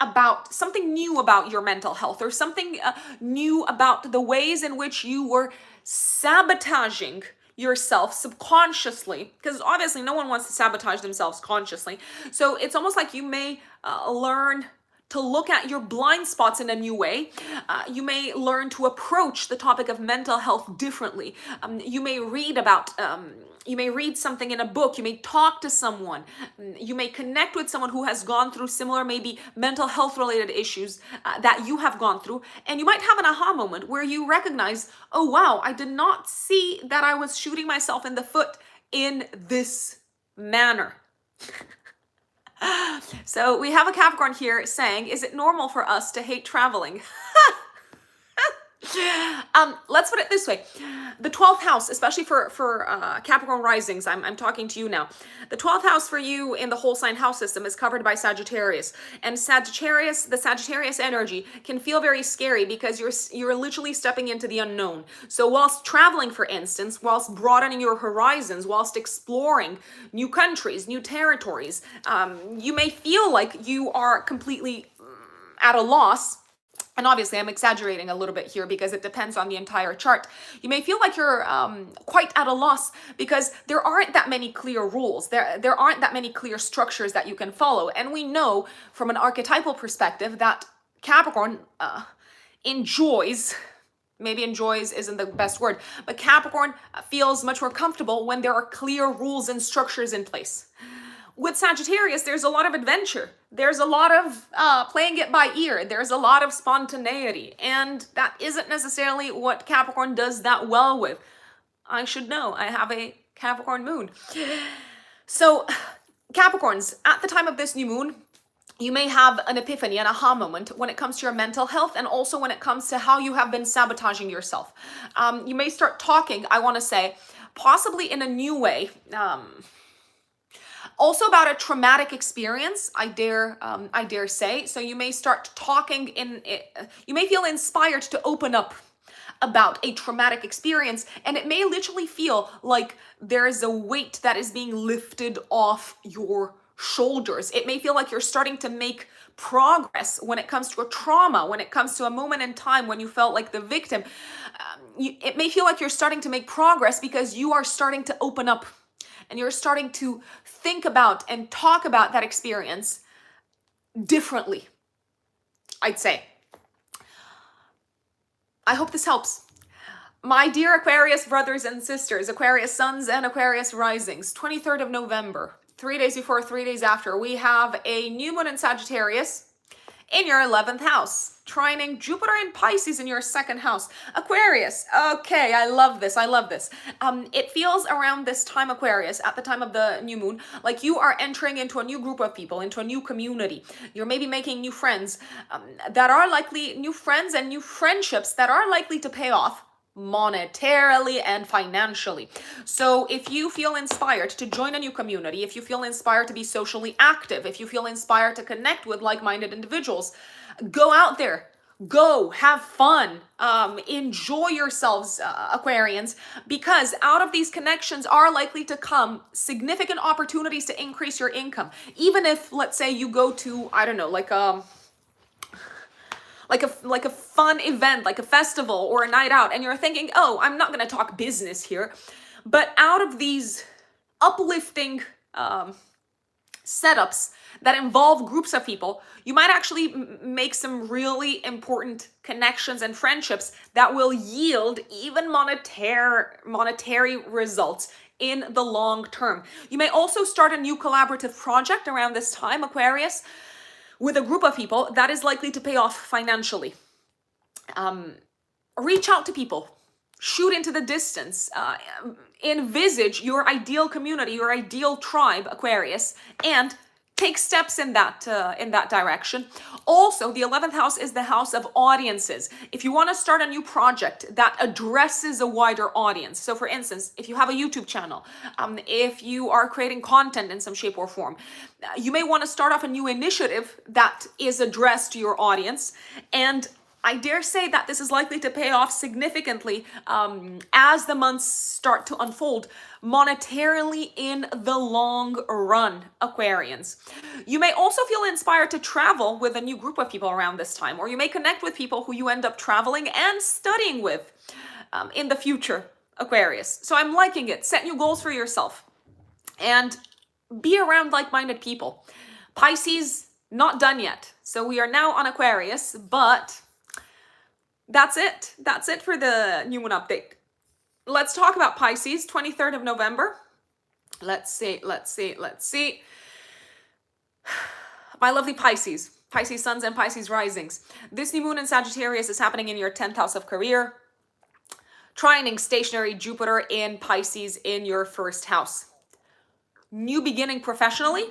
new about your mental health, or something new about the ways in which you were sabotaging yourself subconsciously, because obviously no one wants to sabotage themselves consciously. So it's almost like you may learn to look at your blind spots in a new way. You may learn to approach the topic of mental health differently. You may read something in a book. You may talk to someone. You may connect with someone who has gone through similar, maybe mental health related issues that you have gone through. And you might have an aha moment where you recognize, oh wow, I did not see that I was shooting myself in the foot in this manner. So we have a Capricorn here saying, is it normal for us to hate traveling? Let's put it this way. The 12th house, especially for Capricorn risings, I'm talking to you now. The 12th house for you in the whole sign house system is covered by Sagittarius. And the Sagittarius energy can feel very scary because you're literally stepping into the unknown. So whilst traveling, for instance, whilst broadening your horizons, whilst exploring new countries, new territories, you may feel like you are completely at a loss. And obviously I'm exaggerating a little bit here because it depends on the entire chart. You may feel like you're quite at a loss because there aren't that many clear rules. There aren't that many clear structures that you can follow. And we know from an archetypal perspective that Capricorn enjoys, maybe enjoys isn't the best word, but Capricorn feels much more comfortable when there are clear rules and structures in place. With Sagittarius, there's a lot of adventure. There's a lot of playing it by ear. There's a lot of spontaneity. And that isn't necessarily what Capricorn does that well with. I should know. I have a Capricorn moon. So Capricorns, at the time of this new moon, you may have an epiphany, an aha moment when it comes to your mental health and also when it comes to how you have been sabotaging yourself. You may start talking, I want to say, possibly in a new way. Also about a traumatic experience, I dare say. So you may start talking you may feel inspired to open up about a traumatic experience, and it may literally feel like there is a weight that is being lifted off your shoulders. It may feel like you're starting to make progress when it comes to a trauma, when it comes to a moment in time when you felt like the victim. It may feel like you're starting to make progress because you are starting to open up and you're starting to think about and talk about that experience differently, I'd say. I hope this helps. My dear Aquarius brothers and sisters, Aquarius suns and Aquarius risings, 23rd of November, 3 days before, 3 days after, we have a new moon in Sagittarius in your 11th house, trining Jupiter in Pisces in your 2nd house. Aquarius, okay, I love this, I love this. It feels around this time, Aquarius, at the time of the new moon, like you are entering into a new group of people, into a new community. You're maybe making new friends that are likely, new friends and new friendships that are likely to pay off monetarily and financially. So if you feel inspired to join a new community, if you feel inspired to be socially active, if you feel inspired to connect with like-minded individuals, go out there, go have fun, enjoy yourselves, Aquarians, because out of these connections are likely to come significant opportunities to increase your income. Even if, let's say, you go to, I don't know, like a fun event, like a festival or a night out, and you're thinking, oh, I'm not going to talk business here. But out of these uplifting setups that involve groups of people, you might actually make some really important connections and friendships that will yield even monetary results in the long term. You may also start a new collaborative project around this time, Aquarius, with a group of people that is likely to pay off financially. Reach out to people, shoot into the distance, envisage your ideal community, your ideal tribe, Aquarius, and take steps in that direction. Also, the 11th house is the house of audiences. If you want to start a new project that addresses a wider audience, so for instance, if you have a YouTube channel, if you are creating content in some shape or form, you may want to start off a new initiative that is addressed to your audience. And I dare say that this is likely to pay off significantly as the months start to unfold monetarily in the long run, Aquarians. You may also feel inspired to travel with a new group of people around this time, or you may connect with people who you end up traveling and studying with in the future, Aquarius. So I'm liking it. Set new goals for yourself and be around like-minded people. Pisces, not done yet. So we are now on Aquarius, but that's it. That's it for the new moon update. Let's talk about Pisces, 23rd of November. Let's see. My lovely Pisces, Pisces suns and Pisces risings. This new moon in Sagittarius is happening in your 10th house of career, trining stationary Jupiter in Pisces in your 1st house. New beginning professionally,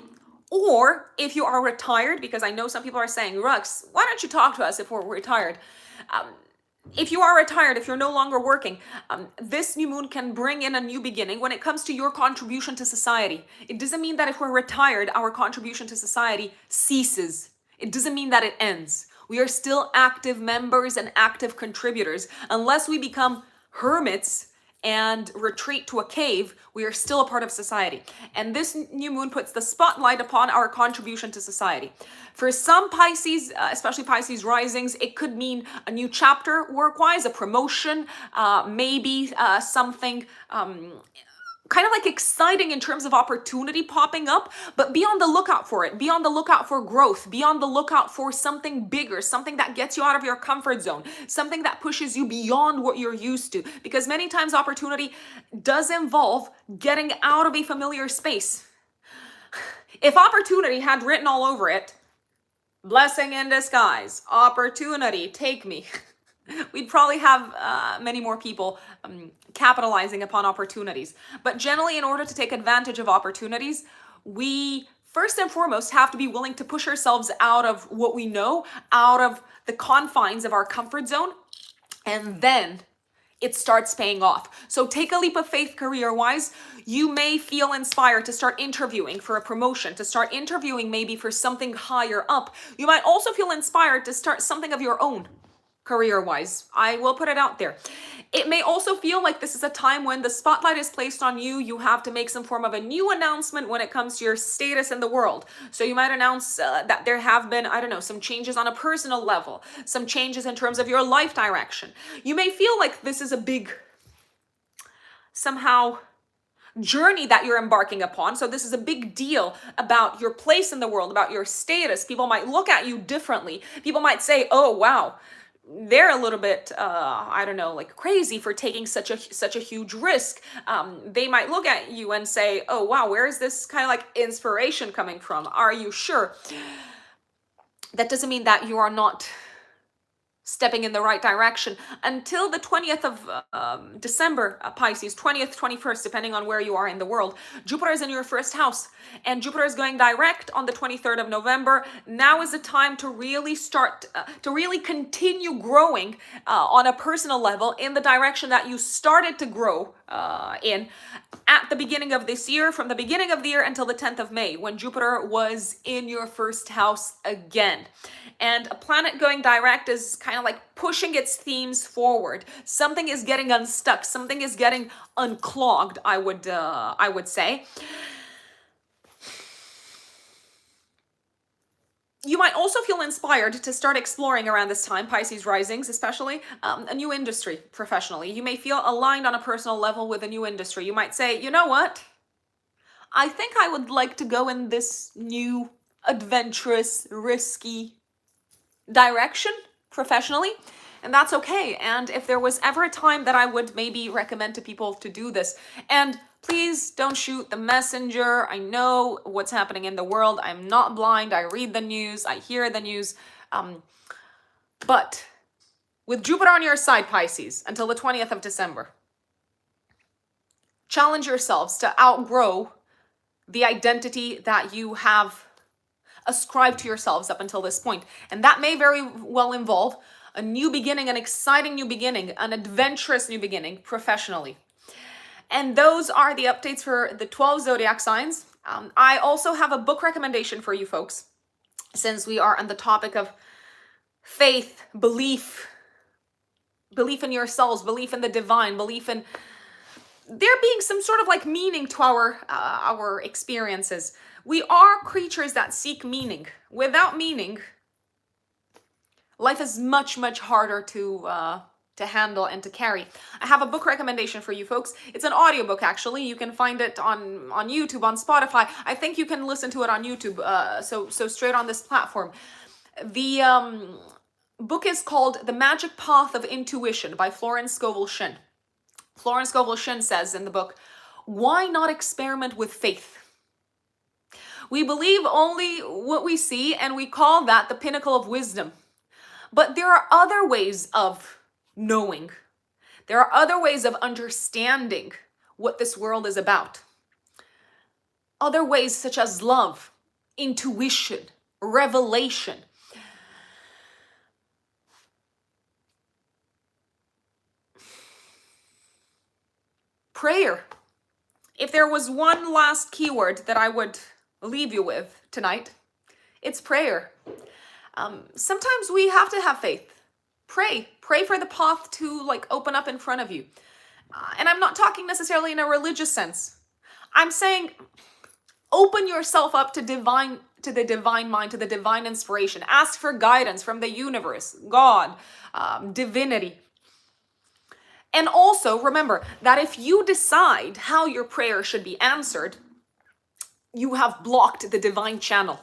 or if you are retired, because I know some people are saying, Rux, why don't you talk to us if we're retired? If you are retired, if you're no longer working, this new moon can bring in a new beginning when it comes to your contribution to society. It doesn't mean that if we're retired, our contribution to society ceases. It doesn't mean that it ends. We are still active members and active contributors. Unless we become hermits and retreat to a cave, we are still a part of society. And this new moon puts the spotlight upon our contribution to society. For some Pisces, especially Pisces risings, it could mean a new chapter work-wise, a promotion, maybe something kind of like exciting in terms of opportunity popping up, but be on the lookout for it. Be on the lookout for growth. Be on the lookout for something bigger, something that gets you out of your comfort zone, something that pushes you beyond what you're used to. Because many times opportunity does involve getting out of a familiar space. If opportunity had written all over it, blessing in disguise, opportunity, take me. we'd probably have many more people capitalizing upon opportunities. But generally, in order to take advantage of opportunities, we first and foremost have to be willing to push ourselves out of what we know, out of the confines of our comfort zone, and then it starts paying off. So take a leap of faith career-wise. You may feel inspired to start interviewing for a promotion, to start interviewing maybe for something higher up. You might also feel inspired to start something of your own career-wise. I will put it out there. It may also feel like this is a time when the spotlight is placed on you. You have to make some form of a new announcement when it comes to your status in the world. So you might announce that there have been, I don't know, some changes on a personal level, some changes in terms of your life direction. You may feel like this is a big, somehow, journey that you're embarking upon. So this is a big deal about your place in the world, about your status. People might look at you differently. People might say, oh, wow, they're a little bit, I don't know, like crazy for taking such a huge risk. They might look at you and say, oh, wow, where is this kind of like inspiration coming from? Are you sure? That doesn't mean that you are not stepping in the right direction until the 20th of December, Pisces, 20th, 21st, depending on where you are in the world. Jupiter is in your first house, and Jupiter is going direct on the 23rd of November. Now is the time to really start, to really continue growing on a personal level in the direction that you started to grow in at the beginning of this year, from the beginning of the year until the 10th of May, when Jupiter was in your first house again. And a planet going direct is kind of like pushing its themes forward. Something is getting unstuck. Something is getting unclogged, I would say. You might also feel inspired to start exploring around this time, Pisces risings especially, a new industry professionally. You may feel aligned on a personal level with a new industry. You might say, you know what? I think I would like to go in this new, adventurous, risky direction professionally, and that's okay. And if there was ever a time that I would maybe recommend to people to do this, and please don't shoot the messenger. I know what's happening in the world. I'm not blind. I read the news. I hear the news. But with Jupiter on your side, Pisces, until the 20th of December, challenge yourselves to outgrow the identity that you have ascribed to yourselves up until this point. And that may very well involve a new beginning, an exciting new beginning, an adventurous new beginning professionally. And those are the updates for the 12 zodiac signs. I also have a book recommendation for you folks, since we are on the topic of faith, belief in yourselves, belief in the divine, belief in there being some sort of like meaning to our experiences. We are creatures that seek meaning. Without meaning, life is much, much harder to handle and to carry. I have a book recommendation for you folks. It's an audiobook, actually. You can find it on YouTube, on Spotify. I think you can listen to it on YouTube, so straight on this platform. The book is called The Magic Path of Intuition by Florence Scovel Shinn. Florence Scovel Shinn says in the book, why not experiment with faith? We believe only what we see, and we call that the pinnacle of wisdom. But there are other ways of knowing. There are other ways of understanding what this world is about. Other ways such as love, intuition, revelation. Prayer. If there was one last keyword that I would leave you with tonight, it's prayer. Sometimes we have to have faith. Pray for the path to like open up in front of you. And I'm not talking necessarily in a religious sense. I'm saying open yourself up to the divine mind, to the divine inspiration. Ask for guidance from the universe, God, divinity. And also remember that if you decide how your prayer should be answered, you have blocked the divine channel.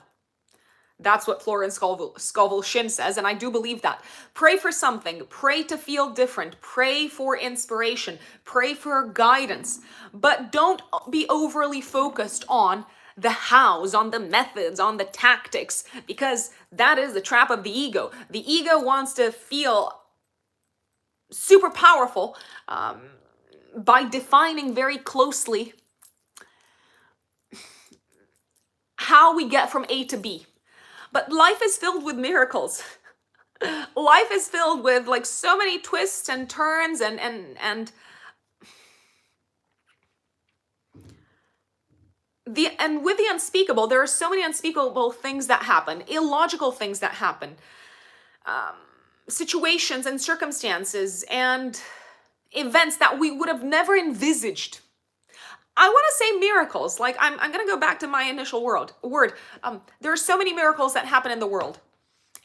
That's what Florence Scovel Shinn says, and I do believe that. Pray for something. Pray to feel different. Pray for inspiration. Pray for guidance. But don't be overly focused on the hows, on the methods, on the tactics, because that is the trap of the ego. The ego wants to feel super powerful by defining very closely how we get from A to B. But life is filled with miracles. Life is filled with like so many twists and turns and with the unspeakable, there are so many unspeakable things that happen, illogical things that happen, situations and circumstances and events that we would have never envisaged. I want to say miracles. Like I'm going to go back to my initial word. There are so many miracles that happen in the world.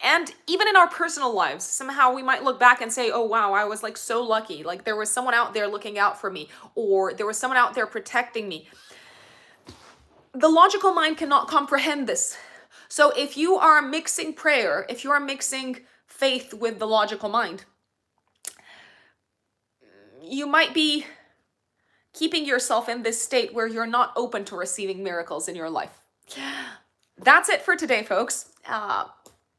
And even in our personal lives, somehow we might look back and say, oh, wow, I was like so lucky. Like there was someone out there looking out for me, or there was someone out there protecting me. The logical mind cannot comprehend this. So if you are mixing prayer, if you are mixing faith with the logical mind, you might be keeping yourself in this state where you're not open to receiving miracles in your life. That's it for today, folks.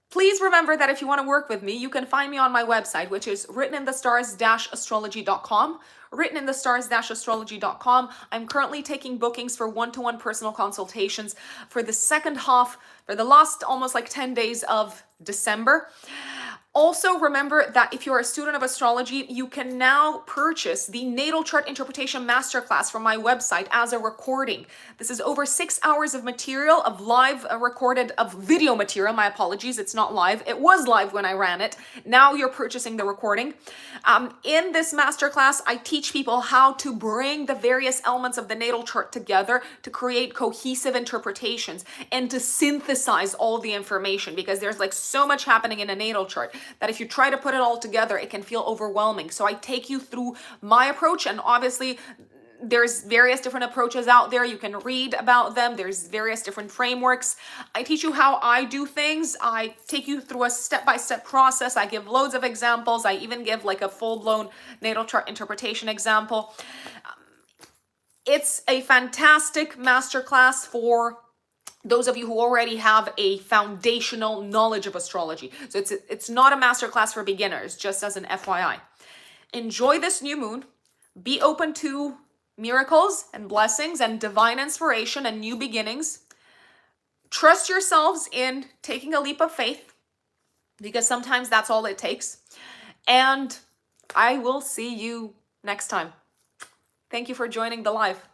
Please remember that if you want to work with me, you can find me on my website, which is writteninthestars-astrology.com. Writteninthestars-astrology.com. I'm currently taking bookings for one-to-one personal consultations for the second half, for the last almost like 10 days of December. Also, remember that if you're a student of astrology, you can now purchase the Natal Chart Interpretation Masterclass from my website as a recording. This is over 6 hours of material, of live recorded, of video material. My apologies, it's not live. It was live when I ran it. Now you're purchasing the recording. In this masterclass, I teach people how to bring the various elements of the natal chart together to create cohesive interpretations and to synthesize all the information, because there's like so much happening in a natal chart that if you try to put it all together, it can feel overwhelming. So I take you through my approach, and obviously there's various different approaches out there. You can read about them. There's various different frameworks. I teach you how I do things. I take you through a step-by-step process. I give loads of examples. I even give like a full-blown natal chart interpretation example. It's a fantastic masterclass for those of you who already have a foundational knowledge of astrology. So it's not a masterclass for beginners, just as an FYI. Enjoy this new moon. Be open to miracles and blessings and divine inspiration and new beginnings. Trust yourselves in taking a leap of faith, because sometimes that's all it takes. And I will see you next time. Thank you for joining the live.